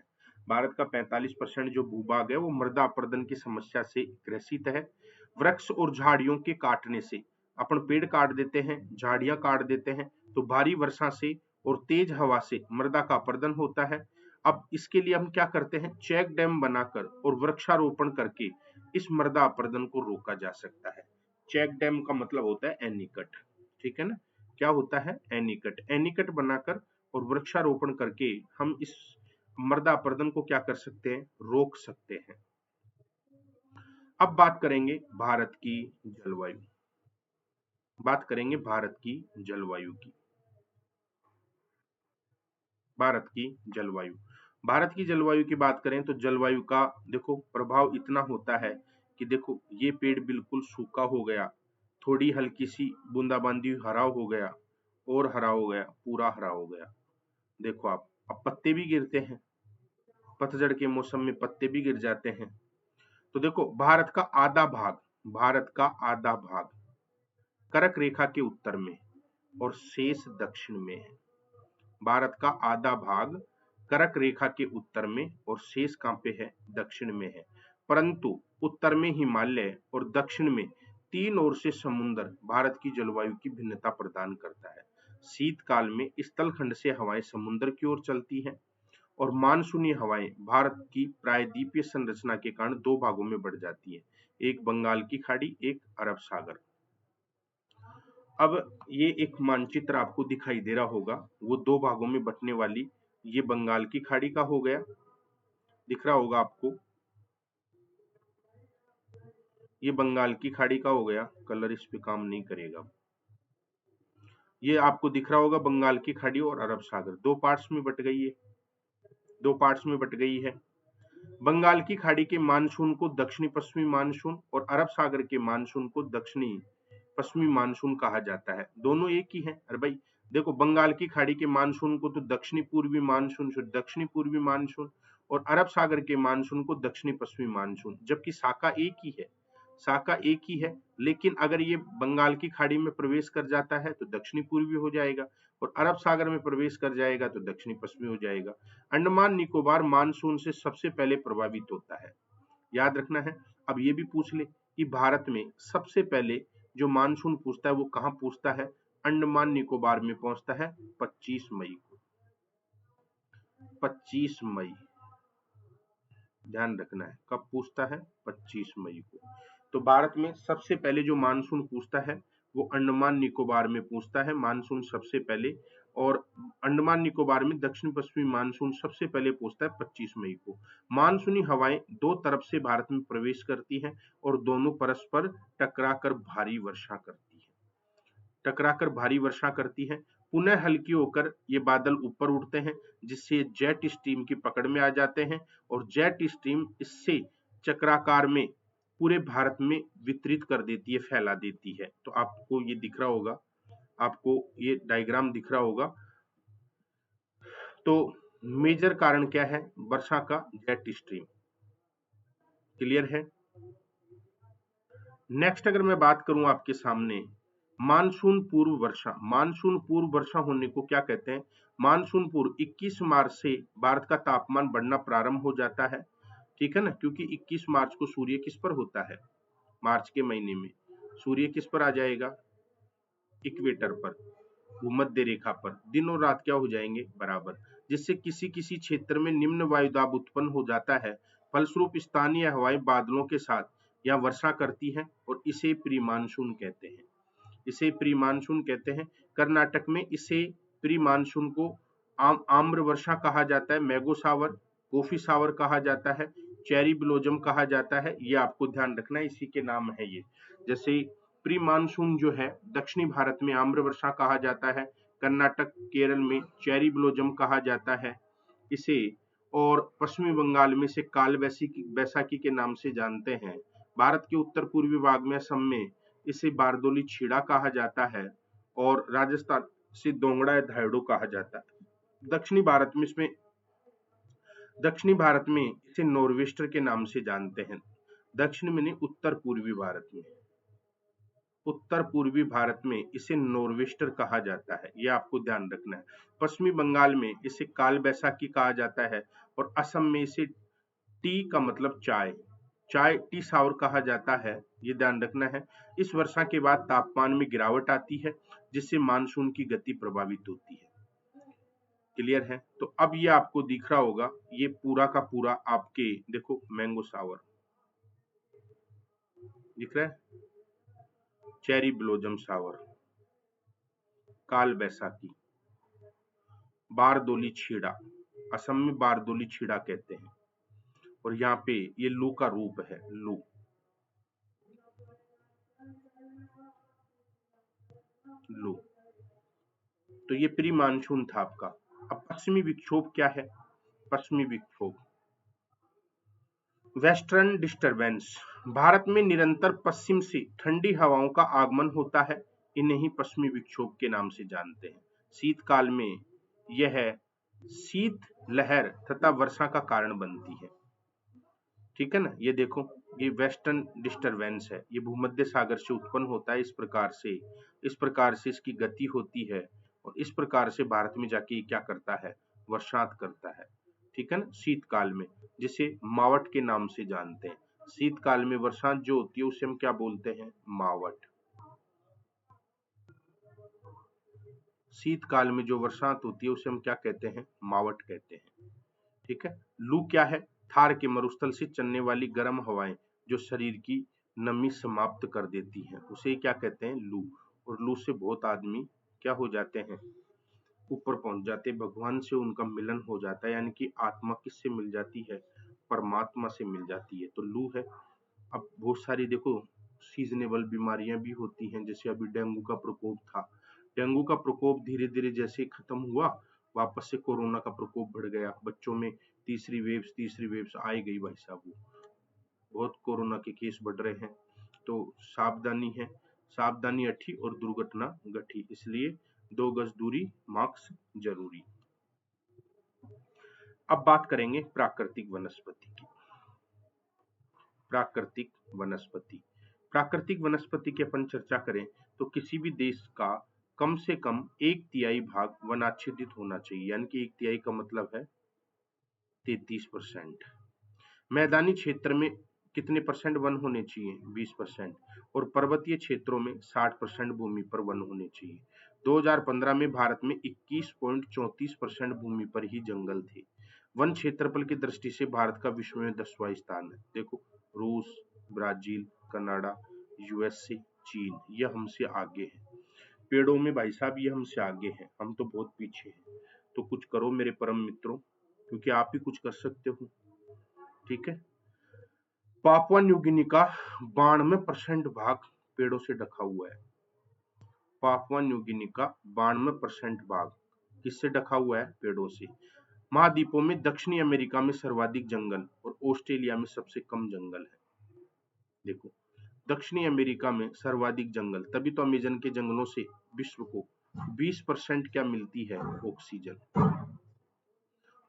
भारत का 45% जो भूभाग है वो मृदा अपरदन की समस्या से ग्रसित है। वृक्ष और झाड़ियों के काटने से, अपन पेड़ काट देते हैं, झाड़ियां काट देते हैं, तो भारी वर्षा से और तेज हवा से मृदा का अपरदन होता है। अब इसके लिए हम क्या करते हैं? चेक डैम बनाकर और वृक्षारोपण करके इस मृदा अपरदन को रोका जा सकता है। चेक डैम का मतलब होता है एनीकट, ठीक है ना? क्या होता है, एनीकट। एनीकट बनाकर और वृक्षारोपण करके हम इस मृदा अपरदन को क्या कर सकते हैं, रोक सकते हैं। अब बात करेंगे भारत की जलवायु, बात करेंगे भारत की जलवायु की। भारत की जलवायु, भारत की जलवायु की बात करें तो जलवायु का देखो प्रभाव इतना होता है कि देखो ये पेड़ बिल्कुल सूखा हो गया, थोड़ी हल्की सी बूंदाबांदी हरा हो गया, और हरा हो गया, पूरा हरा हो गया। देखो आप, अब पत्ते भी गिरते हैं, पतझड़ के मौसम में पत्ते भी गिर जाते हैं। तो देखो भारत का आधा भाग, भारत का आधा भाग कर्क रेखा के उत्तर में और शेष दक्षिण में है। भारत का आधा भाग कर्क रेखा के उत्तर में और शेष कहां पे है, दक्षिण में है। परंतु उत्तर में हिमालय और दक्षिण में तीन ओर से समुद्र भारत की जलवायु की भिन्नता प्रदान करता है। शीतकाल में स्थल खंड से हवाएं समुद्र की ओर चलती हैं और मानसूनी हवाएं भारत की प्रायद्वीपीय संरचना के कारण दो भागों में बढ़ जाती है, एक बंगाल की खाड़ी, एक अरब सागर। अब ये एक मानचित्र आपको दिखाई दे रहा होगा, वो दो भागों में बंटने वाली, ये बंगाल की खाड़ी का हो गया, दिख रहा होगा आपको, ये बंगाल की खाड़ी का हो गया, कलर इस पे काम नहीं करेगा। ये आपको दिख रहा होगा बंगाल की खाड़ी और अरब सागर, दो पार्ट्स में बट गई है, दो पार्ट्स में बट गई है। बंगाल की खाड़ी के मानसून को दक्षिणी पश्चिमी मानसून और अरब सागर के मानसून को दक्षिणी पश्चिमी मानसून कहा जाता है। दोनों एक ही है। अरे भाई देखो, बंगाल की खाड़ी के मानसून को तो दक्षिणी पूर्वी मानसून, दक्षिणी पूर्वी मानसून, और अरब सागर के मानसून को दक्षिणी पश्चिमी मानसून, जबकि शाखा एक ही है, शाखा एक ही है। लेकिन अगर ये बंगाल की खाड़ी में प्रवेश कर जाता है तो दक्षिणी पूर्वी हो जाएगा, और अरब सागर में प्रवेश कर जाएगा तो दक्षिणी पश्चिमी हो जाएगा। अंडमान निकोबार मानसून से सबसे पहले प्रभावित होता है, याद रखना है। अब ये भी पूछ ले कि भारत में सबसे पहले जो मानसून पूछता है वो कहां पूछता है, अंडमान निकोबार में पहुंचता है 25 मई को, 25 मई, ध्यान रखना है, कब पूछता है, 25 मई को। तो भारत में सबसे पहले जो मानसून पूछता है वो अंडमान निकोबार में पूछता है मानसून सबसे पहले, और अंडमान निकोबार में दक्षिण पश्चिमी मानसून सबसे पहले पहुंचता है 25 मई को। मानसूनी हवाएं दो तरफ से भारत में प्रवेश करती हैं और दोनों परस्पर टकराकर भारी वर्षा करती है, टकराकर भारी वर्षा करती है। पुनः हल्की होकर ये बादल ऊपर उठते हैं, जिससे जेट स्ट्रीम की पकड़ में आ जाते हैं, और जेट स्ट्रीम इससे चक्राकार में पूरे भारत में वितरित कर देती है, फैला देती है। तो आपको ये दिख रहा होगा, आपको ये डायग्राम दिख रहा होगा। तो मेजर कारण क्या है, वर्षा का जेट स्ट्रीम, क्लियर है। नेक्स्ट अगर मैं बात करूं आपके सामने, मानसून पूर्व वर्षा। मानसून पूर्व वर्षा होने को क्या कहते हैं, मानसून पूर्व 21 मार्च से भारत का तापमान बढ़ना प्रारंभ हो जाता है, ठीक है ना, क्योंकि 21 मार्च को सूर्य किस पर होता है, मार्च के महीने में सूर्य किस पर आ जाएगा, इक्वेटर पर, भूमध्य रेखा पर। दिन और रात क्या हो जाएंगे, बराबर, जिससे किसी किसी क्षेत्र में निम्न वायुदाब उत्पन्न हो जाता है। फलस्वरूप स्थानीय हवाएं बादलों के साथ या वर्षा करती हैं और इसे प्री मानसून कहते हैं, इसे प्री मानसून कहते हैं। कर्नाटक में इसे प्री मानसून को आम्र वर्षा कहा जाता है, मैंगो सावर, कॉफी सावर कहा जाता है, चेरी ब्लोजम कहा जाता है। ये आपको ध्यान रखना है, इसी के नाम है ये। जैसे प्री मानसून जो है दक्षिणी भारत में आम्र वर्षा कहा जाता है, कर्नाटक केरल में चेरी ब्लोजम कहा जाता है इसे, और पश्चिमी बंगाल में इसे काल बैसाखी के नाम से जानते हैं। भारत के उत्तर पूर्वी भाग में असम में इसे बारदोली छीड़ा कहा जाता है, और राजस्थान से दोंगड़ा या धायड़ो कहा जाता है। दक्षिणी भारत में इसे नॉर्वेस्टर के नाम से जानते हैं। दक्षिण में नहीं, उत्तर पूर्वी भारत में, उत्तर पूर्वी भारत में इसे नॉर्वेस्टर कहा जाता है, यह आपको ध्यान रखना है। पश्चिमी बंगाल में इसे काल बैसाखी कहा जाता है, और असम में इसे टी का मतलब चाय, चाय टी सावर कहा जाता है, ये ध्यान रखना है। इस वर्षा के बाद तापमान में गिरावट आती है, जिससे मानसून की गति प्रभावित होती है, क्लियर है। तो अब ये आपको दिख रहा होगा, ये पूरा का पूरा आपके देखो मैंगो सावर दिख रहा है, चेरी ब्लोजम सावर, काल बैसाखी, बारदोली छीड़ा, असम में बारदोली छीड़ा कहते हैं। और यहाँ पे ये लू का रूप है, लू। लू तो ये प्री मानसून था आपका। अब पश्चिमी विक्षोभ क्या है? पश्चिमी विक्षोभ, वेस्टर्न डिस्टरबेंस, भारत में निरंतर पश्चिम से ठंडी हवाओं का आगमन होता है, इन्हें ही पश्चिमी विक्षोभ के नाम से जानते हैं। शीतकाल में यह शीत लहर तथा वर्षा का कारण बनती है। ठीक है ना, ये देखो, ये वेस्टर्न डिस्टरबेंस है, ये भूमध्य सागर से उत्पन्न होता है। इस प्रकार से इसकी गति होती है और इस प्रकार से भारत में जाके क्या करता है? वर्षात करता है। ठीक है ना, शीतकाल में, जिसे मावट के नाम से जानते हैं। शीतकाल में वर्षात जो होती है उसे हम क्या बोलते हैं? मावट। शीतकाल में जो वर्षात होती है उसे हम क्या कहते हैं? मावट कहते हैं। ठीक है। लू क्या है? थार के मरुस्थल से चलने वाली गर्म हवाएं जो शरीर की नमी समाप्त कर देती हैं, उसे क्या कहते हैं? लू। और लू से बहुत आदमी क्या हो जाते हैं? ऊपर पहुंच जाते हैं, भगवान से उनका मिलन हो जाता है, यानी कि आत्मा किससे मिल जाती है? परमात्मा से मिल जाती है। तो लू है। अब बहुत सारी देखो सीजनेबल बीमारियां भी होती हैं, जैसे अभी डेंगू का प्रकोप था। डेंगू का प्रकोप धीरे धीरे जैसे खत्म हुआ, वापस से कोरोना का प्रकोप बढ़ गया। बच्चों में तीसरी वेव्स आई गई भाई साहब। बहुत कोरोना के केस बढ़ रहे हैं। तो सावधानी है, सावधानी अठी और दुर्घटना गठी, इसलिए 2 गज दूरी, मास्क जरूरी। अब बात करेंगे प्राकृतिक वनस्पति की। प्राकृतिक वनस्पति, प्राकृतिक वनस्पति की अपन चर्चा करें तो किसी भी देश का कम से कम 1/3 भाग वनाच्छादित होना चाहिए, यानी कि 1/3 का मतलब है 33%। मैदानी क्षेत्र में कितने परसेंट वन होने चाहिए? 20%। और पर्वतीय क्षेत्रों में 60% भूमि पर वन होने चाहिए। 2015 में भारत में 21.34% भूमि पर ही जंगल थे। वन क्षेत्रफल की दृष्टि से भारत का विश्व में 10वां स्थान है। देखो, रूस, ब्राजील, कनाडा, यूएसए, चीन, ये हमसे आगे है। पेड़ों में भाई साहब ये हमसे आगे हैं, हम तो बहुत पीछे हैं। तो कुछ करो मेरे परम मित्रों, क्योंकि आप ही कुछ कर सकते हो। ठीक है। पापुआ न्यू गिनी का 92% भाग पेड़ों से ढका हुआ है। पापुआ न्यू गिनी का 92% भाग किससे ढका हुआ है? पेड़ों से। महाद्वीपों में दक्षिणी अमेरिका में सर्वाधिक जंगल और ऑस्ट्रेलिया में सबसे कम जंगल है। देखो, दक्षिणी अमेरिका में सर्वाधिक जंगल, तभी तो अमेजन के जंगलों से विश्व को 20% क्या मिलती है? ऑक्सीजन।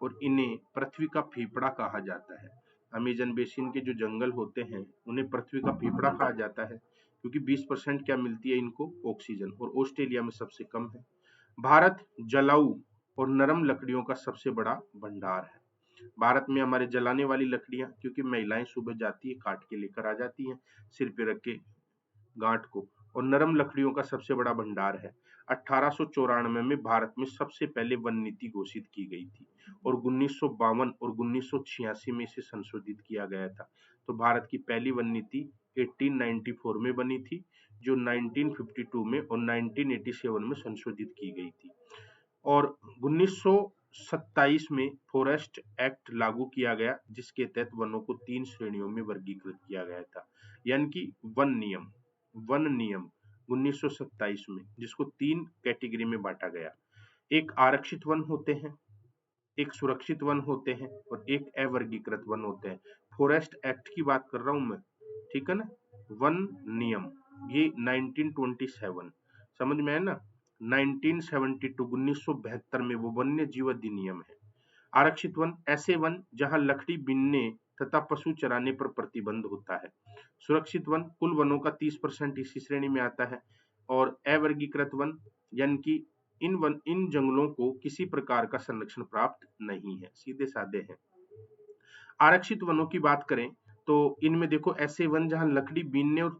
और इन्हें पृथ्वी का फेफड़ा कहा जाता है। अमेजन बेसिन के जो जंगल होते हैं उन्हें पृथ्वी का फेफड़ा कहा जाता है, क्योंकि 20% क्या मिलती है इनको? ऑक्सीजन। और ऑस्ट्रेलिया में सबसे कम है। भारत जलाऊ और नरम लकड़ियों का सबसे बड़ा भंडार है। भारत में हमारे जलाने वाली लकड़ियां, क्योंकि महिलाएं सुबह जाती है काट के लेकर आ जाती हैं सिर पे रख के गांठ को, और नरम लकड़ियों का सबसे बड़ा भंडार है। 1894 में भारत में सबसे पहले वन नीति घोषित की गई थी और 1952 और 1986 में इसे संशोधित किया गया था। तो भारत की पहली वन नीति 1894 में बनी थी, जो 1952 में और 1987 में संशोधित की गई थी। और 1927 में फॉरेस्ट एक्ट लागू किया गया, जिसके तहत वनों को 3 श्रेणियों में वर्गीकृत किया गया था, यानी कि वन नियम 1927 में, जिसको 3 कैटेगरी में बांटा गया। एक आरक्षित वन होते हैं, एक सुरक्षित वन होते हैं और एक अवर्गीकृत वन होते हैं। फॉरेस्ट एक्ट की बात कर रहा हूं मैं, ठीक है ना। वन नियम ये 1927, समझ में है ना। 1972 1972 में वो वन्य जीव अधिनियम है। आरक्षित वन ऐसे वन जहां लकड़ी बीनने तथा पशु चराने पर प्रतिबंध होता है। सुरक्षित वन कुल वनों का 30% इसी श्रेणी में आता है। और अवर्गीकृत वन यानी कि इन जंगलों को किसी प्रकार का संरक्षण प्राप्त नहीं है, सीधे साधे हैं। आरक्षित वनों की बात करें तो इनमें देखो ऐसे वन जहां लकड़ी बीनने और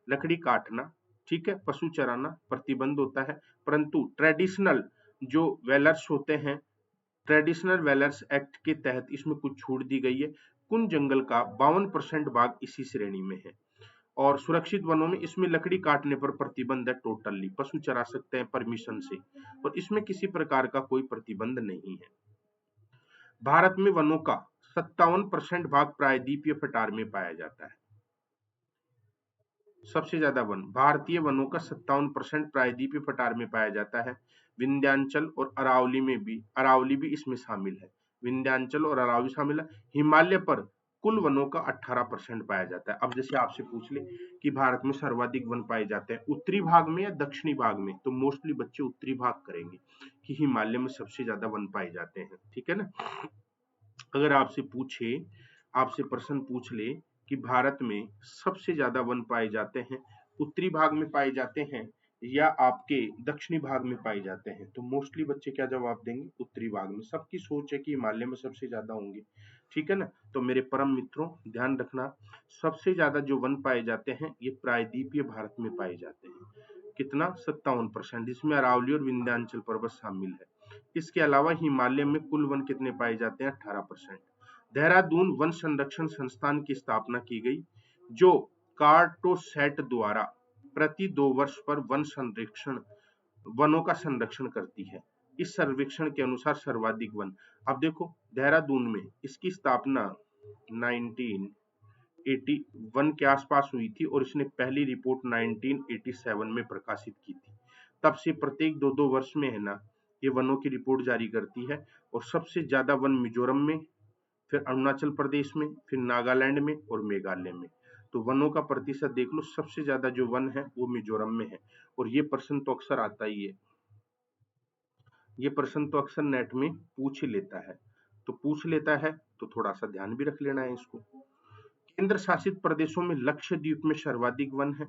लकड़ी काटना, ठीक है, पशु चराना प्रतिबंध होता है, परंतु ट्रेडिशनल जो वेलर्स होते हैं, ट्रेडिशनल वेलर्स एक्ट के तहत इसमें कुछ छूट दी गई है। कुल जंगल का 52% भाग इसी श्रेणी में है। और सुरक्षित वनों में इसमें लकड़ी काटने पर प्रतिबंध है टोटली, पशु चरा सकते हैं परमिशन से, और इसमें किसी प्रकार का कोई प्रतिबंध नहीं है। भारत में वनों का 57% भाग प्रायद्वीपीय पठार में पाया जाता है। सबसे ज्यादा वन भारतीय वनों का 57% प्रायद्वीपीय पठार में पाया जाता है। विंध्याचल और अरावली में भी, अरावली भी इसमें शामिल है, विंध्याचल और अरावली शामिल है। हिमालय पर कुल वनों का 18% पाया जाता है। अब जैसे आपसे पूछ ले कि भारत में सर्वाधिक वन पाए जाते हैं उत्तरी भाग में या दक्षिणी भाग में, तो मोस्टली बच्चे उत्तरी भाग करेंगे कि हिमालय में सबसे ज्यादा वन पाए जाते हैं। ठीक है ना। अगर आपसे प्रश्न पूछ ले कि भारत में सबसे ज्यादा वन पाए जाते हैं उत्तरी भाग में पाए जाते हैं या आपके दक्षिणी भाग में पाए जाते हैं, तो मोस्टली बच्चे क्या जवाब देंगे? उत्तरी भाग में। सबकी सोच है कि हिमालय में सबसे ज्यादा होंगे। ठीक है ना। तो मेरे परम मित्रों ध्यान रखना, सबसे ज्यादा जो वन पाए जाते हैं ये प्रायद्वीपीय भारत में पाए जाते हैं। कितना? 57%, जिसमें अरावली और विंध्याचल पर्वत शामिल है। इसके अलावा हिमालय में कुल वन कितने पाए जाते हैं? 18%। देहरादून वन संरक्षण संस्थान की स्थापना की गई, जो कार्टोसैट द्वारा प्रति 2 वर्ष पर वनों का संरक्षण करती है। इस सर्वेक्षण के अनुसार सर्वाधिक वन, अब देखो देहरादून में इसकी स्थापना 1981 के आसपास हुई थी और इसने पहली रिपोर्ट 1987 में प्रकाशित की थी। तब से प्रत्येक 2-2 वर्ष में है ना ये वनों की रिपोर्ट जारी करती है। और सबसे ज्यादा वन मिजोरम में, फिर अरुणाचल प्रदेश में, फिर नागालैंड में और मेघालय में। तो वनों का प्रतिशत देख लो, सबसे ज्यादा जो वन है वो मिजोरम में है। और ये प्रश्न तो अक्सर आता ही है, ये प्रश्न तो अक्सर नेट में पूछ ही लेता है, तो पूछ लेता है तो थोड़ा सा ध्यान भी रख लेना है इसको। केंद्र शासित प्रदेशों में लक्षद्वीप में सर्वाधिक वन है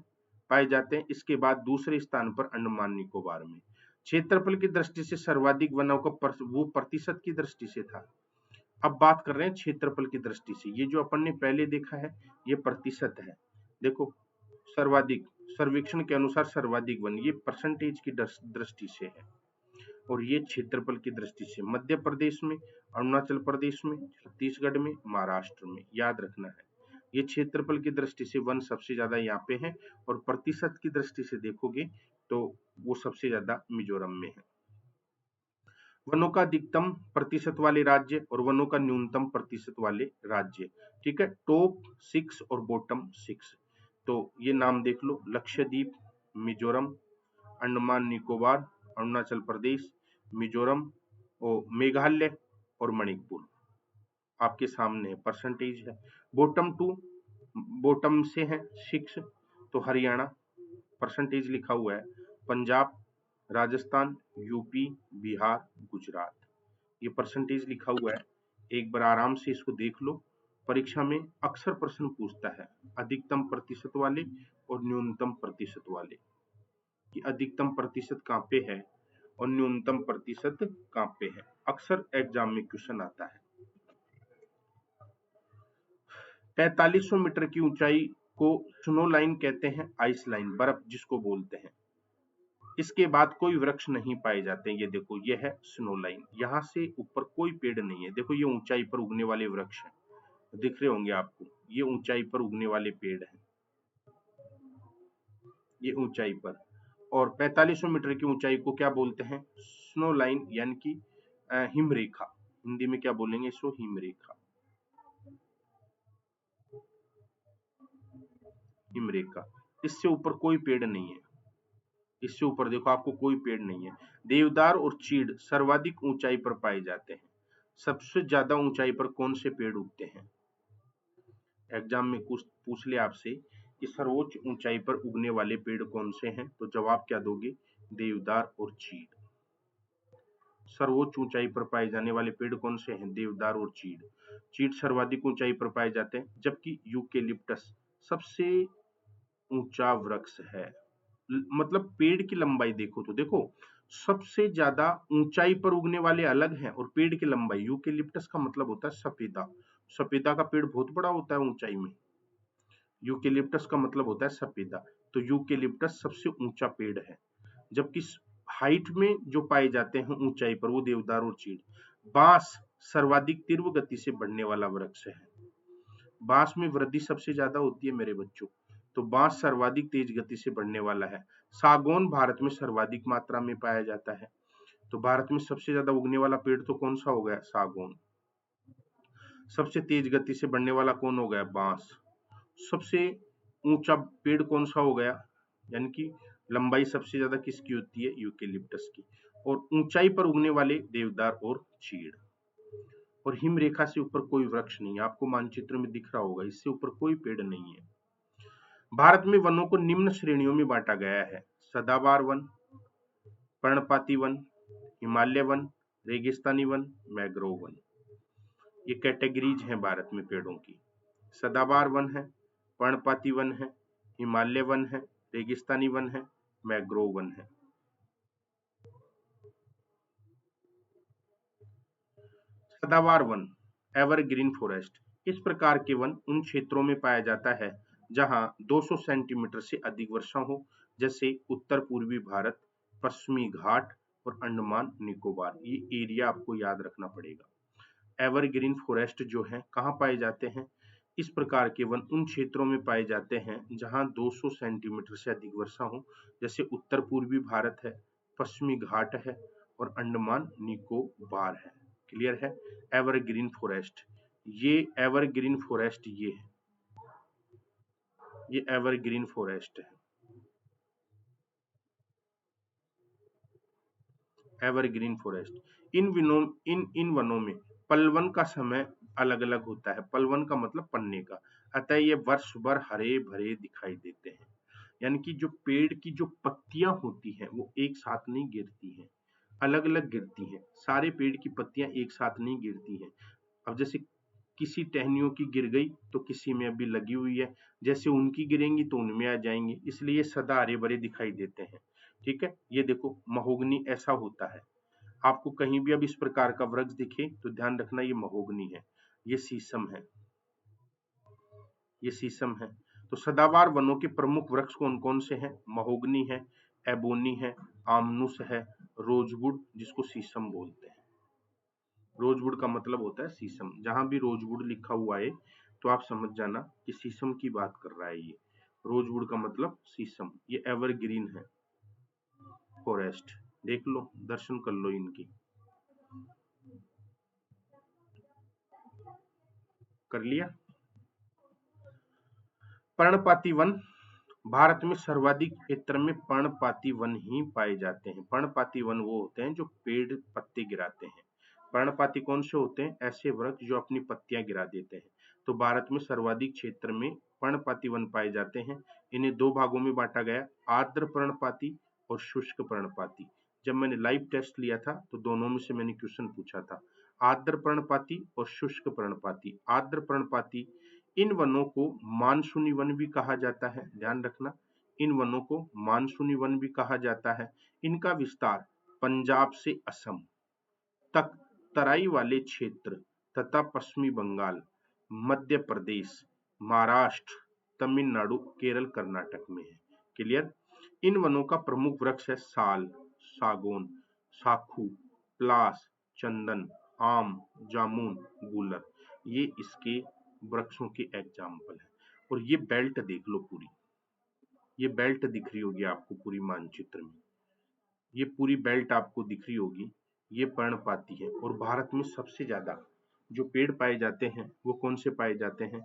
पाए जाते हैं। इसके बाद दूसरे स्थान पर अंडमान निकोबार में। क्षेत्रफल की दृष्टि से सर्वाधिक वनों का वो प्रतिशत की दृष्टि से था। अब बात कर रहे हैं क्षेत्रफल की दृष्टि से। ये जो अपन ने पहले देखा है ये प्रतिशत है। देखो सर्वाधिक, सर्वेक्षण के अनुसार सर्वाधिक वन, ये परसेंटेज की दृष्टि से है। और ये क्षेत्रफल की दृष्टि से मध्य प्रदेश में, अरुणाचल प्रदेश में, छत्तीसगढ़ में, महाराष्ट्र में, याद रखना है। ये क्षेत्रफल की दृष्टि से वन सबसे ज्यादा यहाँ पे है, और प्रतिशत की दृष्टि से देखोगे तो वो सबसे ज्यादा मिजोरम में है। वनों का अधिकतम प्रतिशत वाले राज्य और वनों का न्यूनतम प्रतिशत वाले राज्य। ठीक है, टॉप 6 और बॉटम 6। तो ये नाम देख लो, लक्षद्वीप, मिजोरम, अंडमान निकोबार, अरुणाचल प्रदेश, मिजोरम और मेघालय और मणिपुर आपके सामने परसेंटेज है। बॉटम 2, बॉटम से है 6, तो हरियाणा परसेंटेज लिखा हुआ है, पंजाब, राजस्थान, यूपी, बिहार, गुजरात, ये परसेंटेज लिखा हुआ है। एक बार आराम से इसको देख लो, परीक्षा में अक्सर प्रश्न पूछता है अधिकतम प्रतिशत वाले और न्यूनतम प्रतिशत वाले, कि अधिकतम प्रतिशत कहाँ पे है और न्यूनतम प्रतिशत कहाँ पे है। अक्सर एग्जाम में क्वेश्चन आता है। 4500 मीटर की ऊंचाई को स्नो लाइन कहते हैं, आइस लाइन, बर्फ जिसको बोलते हैं। इसके बाद कोई वृक्ष नहीं पाए जाते। ये देखो ये है स्नो लाइन, यहाँ से ऊपर कोई पेड़ नहीं है। देखो ये ऊंचाई पर उगने वाले वृक्ष हैं, दिख रहे होंगे आपको, ये ऊंचाई पर उगने वाले पेड़ हैं, ये ऊंचाई पर। और 4500 मीटर की ऊंचाई को क्या बोलते हैं? स्नो लाइन, यानी कि हिमरेखा। हिंदी में क्या बोलेंगे इसको? हिमरेखा, हिमरेखा। इससे ऊपर कोई पेड़ नहीं है, इससे ऊपर देखो आपको कोई पेड़ नहीं है। देवदार और चीड़ सर्वाधिक ऊंचाई पर पाए जाते हैं। सबसे ज्यादा ऊंचाई पर कौन से पेड़ उगते हैं? एग्जाम में कुछ पूछ ले आपसे कि सर्वोच्च ऊंचाई पर उगने वाले पेड़ कौन से हैं, तो जवाब क्या दोगे? देवदार और चीड़। सर्वोच्च ऊंचाई पर पाए जाने वाले पेड़ कौन से हैं? देवदार और चीड़। चीड़ सर्वाधिक ऊंचाई पर पाए जाते हैं, जबकि यूकेलिप्टस सबसे ऊंचा वृक्ष है। मतलब पेड़ की लंबाई देखो तो देखो, सबसे ज्यादा ऊंचाई पर उगने वाले अलग हैं और पेड़ की लंबाई, यूकेलिप्टस का मतलब होता है सफेदा। सफेदा का पेड़ बहुत बड़ा होता है ऊंचाई में, यूकेलिप्टस का मतलब होता है सफेदा। तो यूकेलिप्टस सबसे ऊंचा पेड़ है, जबकि हाइट में जो पाए जाते हैं ऊंचाई पर वो देवदार और चीड़। बांस सर्वाधिक तीव्र गति से बढ़ने वाला वृक्ष है, बांस में वृद्धि सबसे ज्यादा होती है मेरे बच्चों। तो बांस सर्वाधिक तेज गति से बढ़ने वाला है। सागौन भारत में सर्वाधिक मात्रा में पाया जाता है। तो भारत में सबसे ज्यादा उगने वाला पेड़ तो कौन सा हो गया? सागौन। सबसे तेज गति से बढ़ने वाला कौन हो गया? बांस। सबसे ऊंचा पेड़ कौन सा हो गया? यानी कि लंबाई सबसे ज्यादा किसकी होती है? यूकेलिप्टस की। और ऊंचाई पर उगने वाले देवदार और चीड़। और हिम रेखा से ऊपर कोई वृक्ष नहीं है, आपको मानचित्र में दिख रहा होगा, इससे ऊपर कोई पेड़ नहीं है। भारत में वनों को निम्न श्रेणियों में बांटा गया है: सदाबहार वन, पर्णपाती वन, हिमालय वन, रेगिस्तानी वन, मैंग्रोव वन। ये कैटेगरीज हैं भारत में पेड़ों की। सदाबहार वन है, पर्णपाती वन है, हिमालय वन है, रेगिस्तानी वन है, मैंग्रोव वन है। सदाबहार वन, एवरग्रीन फॉरेस्ट। इस प्रकार के वन उन क्षेत्रों में पाया जाता है जहां 200 सेंटीमीटर से अधिक वर्षा हो, जैसे उत्तर पूर्वी भारत, पश्चिमी घाट और अंडमान निकोबार। ये एरिया आपको याद रखना पड़ेगा। एवरग्रीन फॉरेस्ट जो है कहाँ पाए जाते हैं? इस प्रकार के वन उन क्षेत्रों में पाए जाते हैं जहां 200 सेंटीमीटर से अधिक वर्षा हो, जैसे उत्तर पूर्वी भारत है, पश्चिमी घाट है और अंडमान निकोबार है। क्लियर है? एवरग्रीन फॉरेस्ट, ये एवरग्रीन फॉरेस्ट ये है, ये एवरग्रीन फॉरेस्ट है। Evergreen forest. इन वनों में पलवन का समय अलग अलग होता है। पलवन का मतलब पन्ने का, अतः ये वर्ष भर हरे भरे दिखाई देते हैं। यानी कि जो पेड़ की जो पत्तियां होती हैं वो एक साथ नहीं गिरती हैं, अलग अलग गिरती हैं। सारे पेड़ की पत्तियां एक साथ नहीं गिरती हैं। अब जैसे किसी टहनियों की गिर गई तो किसी में अभी लगी हुई है, जैसे उनकी गिरेंगी तो उनमें आ जाएंगी, इसलिए सदा हरे भरे दिखाई देते हैं। ठीक है, ये देखो महोगनी ऐसा होता है। आपको कहीं भी अब इस प्रकार का वृक्ष दिखे तो ध्यान रखना ये महोगनी है, ये शीशम है, ये शीशम है। तो सदाबहार वनों के प्रमुख वृक्ष कौन कौन से हैं? महोगनी है, एबोनी है, आमनुस है, रोजवुड जिसको शीशम बोलते हैं। रोजवुड का मतलब होता है शीशम। जहां भी रोजवुड लिखा हुआ है तो आप समझ जाना कि शीशम की बात कर रहा है ये। रोजवुड का मतलब शीशम। ये एवरग्रीन है फॉरेस्ट। देख लो, दर्शन कर लो इनकी। कर लिया? पर्णपाती वन। भारत में सर्वाधिक क्षेत्र में पर्णपाती वन ही पाए जाते हैं। पर्णपाती वन वो होते हैं जो पेड़ पत्ते गिराते हैं। पर्णपाती कौन से होते हैं? ऐसे वृक्ष जो अपनी पत्तियां गिरा देते हैं। तो भारत में सर्वाधिक क्षेत्र में पर्णपाती वन पाए जाते हैं। इन्हें दो भागों में बांटा गया: आर्द्र पर्णपाती और शुष्क पर्णपाती। जब मैंने लाइव टेस्ट लिया था तो दोनों में से मैंने क्वेश्चन पूछा था, आर्द्र पर्णपाती और शुष्क पर्णपाती। आर्द्र पर्णपाती, इन वनों को मानसूनी वन भी कहा जाता है। ध्यान रखना, इन वनों को मानसूनी वन भी कहा जाता है। इनका विस्तार पंजाब से असम तक, तराई वाले क्षेत्र तथा पश्चिमी बंगाल, मध्य प्रदेश, महाराष्ट्र, तमिलनाडु, केरल, कर्नाटक में है। क्लियर? इन वनों का प्रमुख वृक्ष है साल, सागौन, साखू, प्लास, चंदन, आम, जामुन, गूलर। ये इसके वृक्षों के एग्जाम्पल है। और ये बेल्ट देख लो पूरी, ये बेल्ट दिख रही होगी आपको पूरी मानचित्र में, ये पूरी बेल्ट आपको दिख रही होगी, ये पर्णपाती है। और भारत में सबसे ज्यादा जो पेड़ पाए जाते हैं वो कौन से पाए जाते हैं?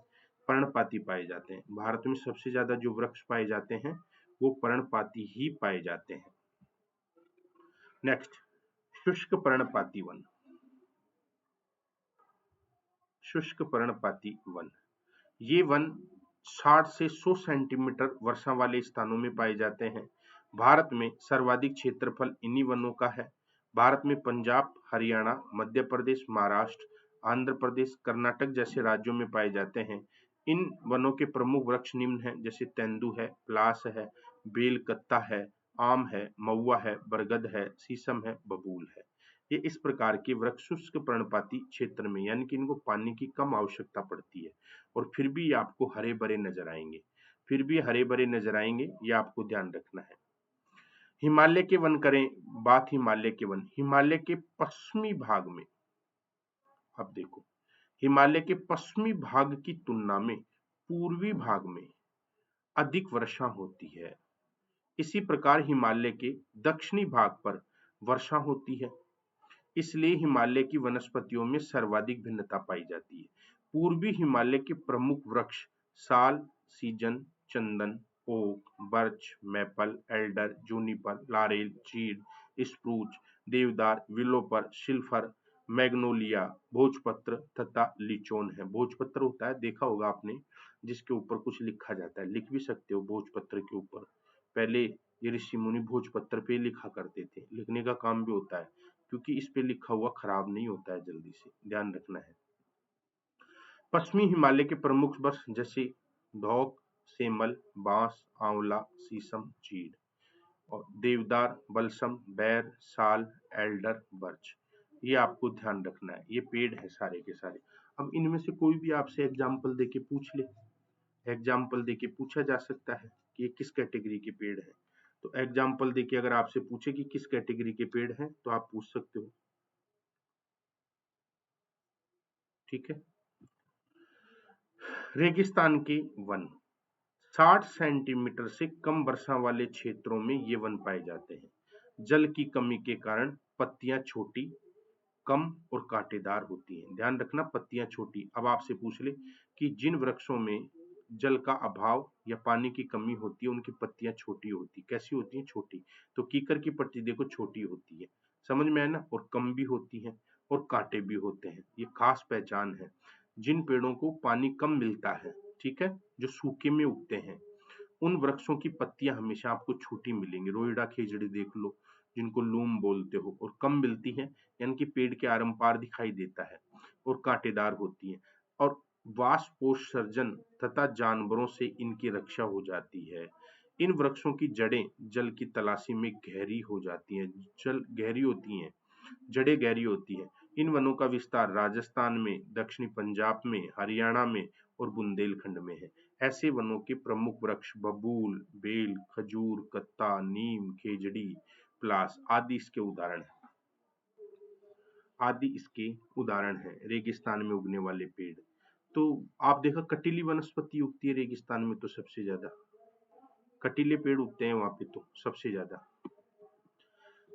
पर्णपाती पाए जाते हैं। भारत में सबसे ज्यादा जो वृक्ष पाए जाते हैं वो पर्णपाती ही पाए जाते हैं। नेक्स्ट, शुष्क पर्णपाती वन। शुष्क पर्णपाती वन, ये वन 60 से 100 सेंटीमीटर वर्षा वाले स्थानों में पाए जाते हैं। भारत में सर्वाधिक क्षेत्रफल इन्हीं वनों का है। भारत में पंजाब, हरियाणा, मध्य प्रदेश, महाराष्ट्र, आंध्र प्रदेश, कर्नाटक जैसे राज्यों में पाए जाते हैं। इन वनों के प्रमुख वृक्ष निम्न हैं, जैसे तेंदु है, प्लास है, बेलकत्ता है, आम है, महुआ है, बरगद है, शीशम है, बबूल है। ये इस प्रकार के वृक्ष शुष्क पर्णपाती क्षेत्र में, यानी कि इनको पानी की कम आवश्यकता पड़ती है और फिर भी ये आपको हरे भरे नजर आएंगे। फिर भी हरे भरे नजर आएंगे, ये आपको ध्यान रखना है। हिमालय के वन करें बात, हिमालय के वन, हिमालय के पश्चिमी भाग में, अब देखो, हिमालय के पश्चिमी भाग की तुलना में पूर्वी भाग में अधिक वर्षा होती है। इसी प्रकार हिमालय के दक्षिणी भाग पर वर्षा होती है, इसलिए हिमालय की वनस्पतियों में सर्वाधिक भिन्नता पाई जाती है। पूर्वी हिमालय के प्रमुख वृक्ष साल, सीजन, चंदन, oak, birch, maple, alder, juniper, laurel, चीड़, स्प्रूच, देवदार, विलोपर, सिल्फर, मैग्नोलिया, भोजपत्र तथा लिचोन है। भोजपत्र होता है, देखा होगा आपने, जिसके ऊपर कुछ लिखा जाता है, लिख भी सकते हो भोजपत्र के ऊपर। पहले ये ऋषि मुनि भोजपत्र पे लिखा करते थे, लिखने का काम भी होता है, क्योंकि इस पे लिखा हुआ खराब नहीं होता है जल्दी से, ध्यान रखना है। पश्चिमी हिमालय के प्रमुख वृक्ष जैसे धौक, सेमल, बांस, आंवला, शीशम, चीड़ और देवदार, बलसम, बैर, साल, एल्डर, बर्च, ये आपको ध्यान रखना है। ये पेड़ है सारे के सारे। अब इनमें से कोई भी आपसे एग्जाम्पल देके पूछ ले, एग्जाम्पल देके पूछा जा सकता है कि ये किस कैटेगरी के पेड़ है। तो एग्जाम्पल देके अगर आपसे पूछे कि किस कैटेगरी के पेड़ हैं, तो आप पूछ सकते हो, ठीक है। रेगिस्तान के वन 60 सेंटीमीटर से कम वर्षा वाले क्षेत्रों में ये वन पाए जाते हैं। जल की कमी के कारण पत्तियां छोटी, कम और कांटेदार होती हैं। ध्यान रखना, पत्तियां छोटी। अब आपसे पूछ ले कि जिन वृक्षों में जल का अभाव या पानी की कमी होती है, उनकी पत्तियां छोटी होती, कैसी होती हैं? छोटी। तो कीकर की पत्ती देखो छोटी होती है, समझ में आया ना, और कम भी होती है और कांटे भी होते हैं। ये खास पहचान है। जिन पेड़ों को पानी कम मिलता है, ठीक है, जो सूखे में उगते हैं, उन वृक्षों की पत्तियां हमेशा आपको छोटी मिलेंगी। रोइडा खेजड़ी देख लो, जिनको लूम बोलते हो, और कम मिलती है, यानी कि पेड़ के आरम पार दिखाई देता है, और कांटेदार होती है, और वाष्पोत्सर्जन तथा जानवरों से इनकी रक्षा हो जाती है। इन वृक्षों की जड़ें जल की तलाशी में गहरी हो जाती हैं, जल गहरी होती हैं, जड़ें गहरी होती हैं। इन वनों का विस्तार राजस्थान में, दक्षिणी पंजाब में, हरियाणा में और बुंदेलखंड में है। ऐसे वनों के प्रमुख वृक्ष बबूल, बेल, खजूर, कत्ता, नीम, खेजड़ी, प्लास आदि इसके उदाहरण हैं। रेगिस्तान में उगने वाले पेड़। तो आप देखा, कटीली वनस्पति उगती है रेगिस्तान में, तो सबसे ज्यादा कटीले पेड़ उगते हैं वहां पे, तो सबसे ज्यादा।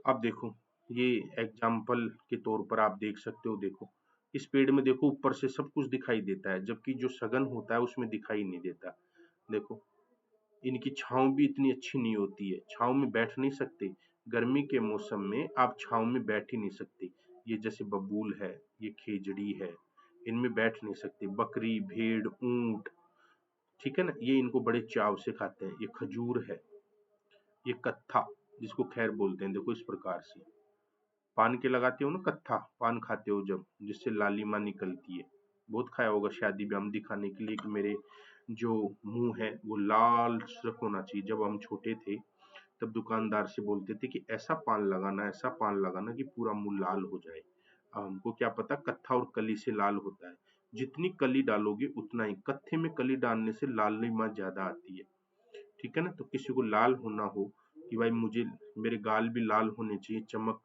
अब देखो, ये एग्जाम्पल के तौर पर आप देख सकते हो, देखो इस पेड़ में देखो ऊपर से सब कुछ दिखाई देता है, जबकि जो सघन होता है उसमें दिखाई नहीं देता। देखो, इनकी छांव भी इतनी अच्छी नहीं होती है, छांव में बैठ नहीं सकते। गर्मी के मौसम में आप छांव में बैठ ही नहीं सकते। ये जैसे बबूल है, ये खेजड़ी है, इनमें बैठ नहीं सकते। बकरी, भेड़, ऊंट, ठीक है ना, ये इनको बड़े चाव से खाते हैं। ये खजूर है, ये कत्था, जिसको खैर बोलते हैं, देखो इस प्रकार से पान के लगाते हो ना, कत्था पान खाते हो जब, जिससे लालिमा निकलती है, बहुत खाया होगा शादी में, हम दिखाने के लिए कि मेरे जो मुंह है वो लाल रख होना चाहिए। जब हम छोटे थे तब दुकानदार से बोलते थे कि ऐसा पान लगाना, ऐसा पान लगाना कि पूरा मुंह लाल हो जाए। अब हमको क्या पता कत्था और कली से लाल होता है। जितनी कली डालोगे उतना ही, कत्थे में कली डालने से लालिमा ज्यादा आती है, ठीक है ना। तो किसी को लाल होना हो कि भाई मुझे मेरे गाल भी लाल होने चाहिए, चमक,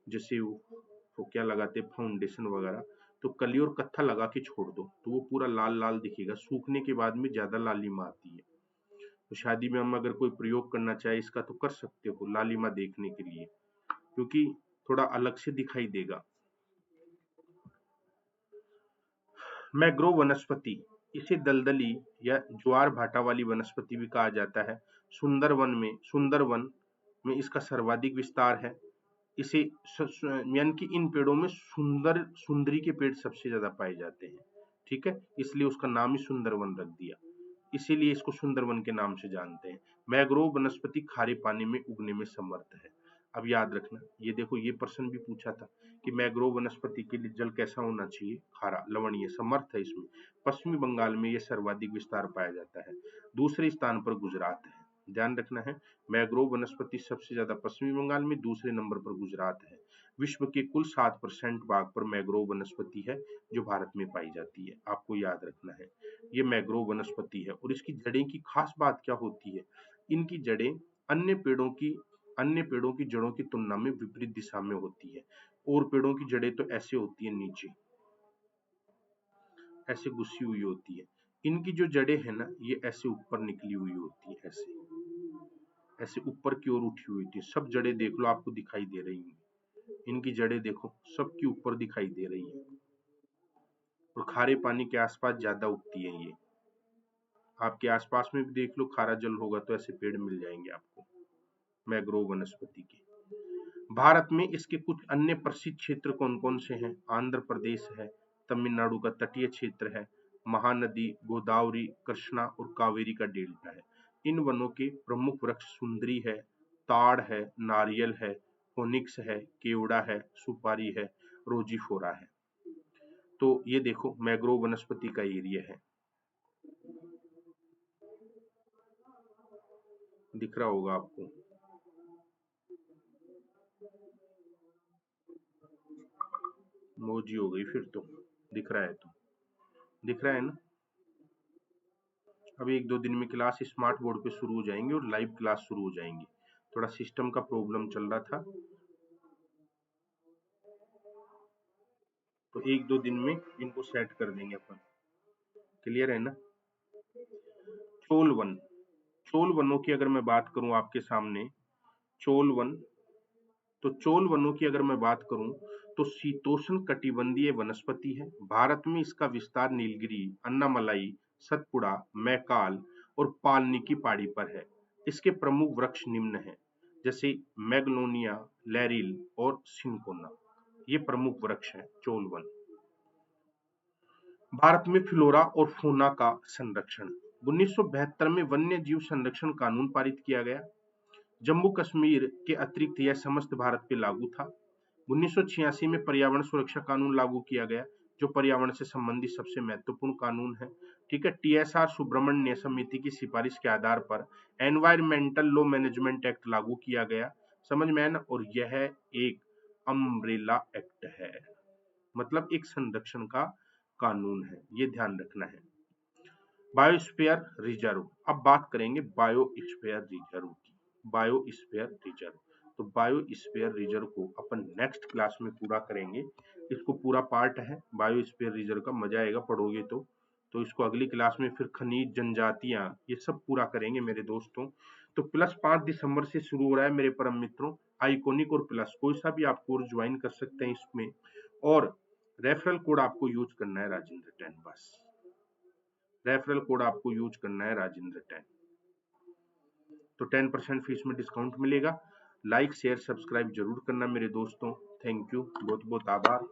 जैसे वो क्या लगाते हैं फाउंडेशन वगैरह, तो कली और कत्था लगा के छोड़ दो तो वो पूरा लाल लाल दिखेगा, सूखने के बाद में ज्यादा लालिमा आती है। तो शादी में हम अगर कोई प्रयोग करना चाहे इसका, तो कर सकते हो लालिमा देखने के लिए, क्योंकि थोड़ा अलग से दिखाई देगा। मैग्रोव वनस्पति, इसे दलदली या ज्वार भाटा वाली वनस्पति भी कहा जाता है। सुंदरवन में इसका सर्वाधिक विस्तार है। इसे यानी कि इन पेड़ों में सुंदरी के पेड़ सबसे ज्यादा पाए जाते हैं, ठीक है, इसलिए उसका नाम ही सुंदरवन रख दिया, इसीलिए इसको सुंदरवन के नाम से जानते हैं। मैग्रोव वनस्पति खारे पानी में उगने में समर्थ है। अब याद रखना, ये देखो ये प्रश्न भी पूछा था कि मैग्रोव वनस्पति के लिए जल कैसा होना चाहिए? खारा, लवणीय, समर्थ है इसमें। पश्चिमी बंगाल में यह सर्वाधिक विस्तार पाया जाता है। दूसरे स्थान पर गुजरात है, ध्यान रखना है। मैग्रोव वनस्पति सबसे ज्यादा पश्चिमी बंगाल में, दूसरे नंबर पर गुजरात है। विश्व के कुल 7% भाग पर मैग्रोव वनस्पति है जो भारत में पाई जाती है, आपको याद रखना है। ये मैग्रोव वनस्पति है, और इसकी जड़ें की खास बात क्या होती है? इनकी जड़ें अन्य पेड़ों की जड़ों की तुलना में विपरीत दिशा में होती है, और पेड़ों की जड़ें तो ऐसे होती है, नीचे ऐसे घुसी हुई होती है। इनकी जो जड़ें हैं ना, ये ऐसे ऊपर निकली हुई होती है, ऐसे ऐसे ऊपर की ओर उठी हुई थी। सब जड़ें देख लो, आपको दिखाई दे रही हैं। इनकी जड़ें देखो, सबकी ऊपर दिखाई दे रही है, और खारे पानी के आसपास ज्यादा उगती है ये। आपके आसपास में भी देख लो, खारा जल होगा तो ऐसे पेड़ मिल जाएंगे आपको मैंग्रोव वनस्पति के। भारत में इसके कुछ अन्य प्रसिद्ध क्षेत्र कौन कौन से हैं? आंध्र प्रदेश है, तमिलनाडु का तटीय क्षेत्र है, महानदी गोदावरी, कृष्णा और कावेरी का डेल्टा है। इन वनों के प्रमुख वृक्ष सुंदरी है, ताड़ है, नारियल है, फोनिक्स है, केवड़ा है, सुपारी है, रोजीफोरा है। तो ये देखो मैंग्रोव वनस्पति का एरिया है, दिख रहा होगा आपको। मोजी हो गई फिर तो, दिख रहा है तो, दिख रहा है ना। अभी 1-2 दिन में क्लास स्मार्ट बोर्ड पे शुरू हो जाएंगी और लाइव क्लास शुरू हो जाएंगी। थोड़ा सिस्टम का प्रॉब्लम चल रहा था, तो 1-2 दिन में इनको सेट कर देंगे अपन। क्लियर है ना। चोल वन, चोल वनों की अगर मैं बात करूं आपके सामने, चोल वन, तो चोल वनों की अगर मैं बात करूं तो शीतोष्ण कटिबंधीय वनस्पति है। भारत में इसका विस्तार नीलगिरी, अन्नामलाई, सतपुड़ा, मैकाल और पालनी की पहाड़ी पर है। इसके प्रमुख वृक्ष निम्न हैं, जैसे मैग्नोनिया, लैरिल और सिनकोना। ये प्रमुख वृक्ष हैं चोल वन। भारत में फ्लोरा और फौना का संरक्षण। 1972 में वन्य जीव संरक्षण कानून पारित किया गया। जम्मू कश्मीर के अतिरिक्त यह समस्त भारत पे लागू था। 1986 में पर्यावरण सुरक्षा कानून लागू किया गया, जो पर्यावरण से संबंधित सबसे महत्वपूर्ण कानून है। ठीक है। टीएसआर सुब्रमण्य समिति की सिफारिश के आधार पर एनवायरमेंटल लॉ मैनेजमेंट एक्ट लागू किया गया। समझ में आया ना। और यह एक अम्ब्रेला एक्ट है, मतलब एक संरक्षण का कानून है, ये ध्यान रखना है। बायोस्फीयर रिजर्व, अब बात करेंगे बायोस्फीयर रिजर्व की। बायोस्फीयर रिजर्व, तो बायोस्फीयर रिजर्व को अपन नेक्स्ट क्लास में पूरा करेंगे। इसको पूरा पार्ट है बायोस्फीयर रिजर्व का, मजा आएगा पढ़ोगे तो इसको अगली क्लास में फिर खनिज जनजातियां ये सब पूरा करेंगे मेरे दोस्तों। तो +5 दिसंबर से शुरू हो रहा है मेरे परम मित्रों। आइकॉनिक और प्लस कोई सा भी आप कोर्स ज्वाइन कर सकते हैं इसमें, और रेफरल कोड आपको यूज करना है राजेंद्र 10। बस रेफरल कोड आपको यूज करना है राजेंद्र 10, तो 10% फीस में डिस्काउंट मिलेगा। लाइक शेयर सब्सक्राइब जरूर करना मेरे दोस्तों। थैंक यू, बहुत बहुत आभार।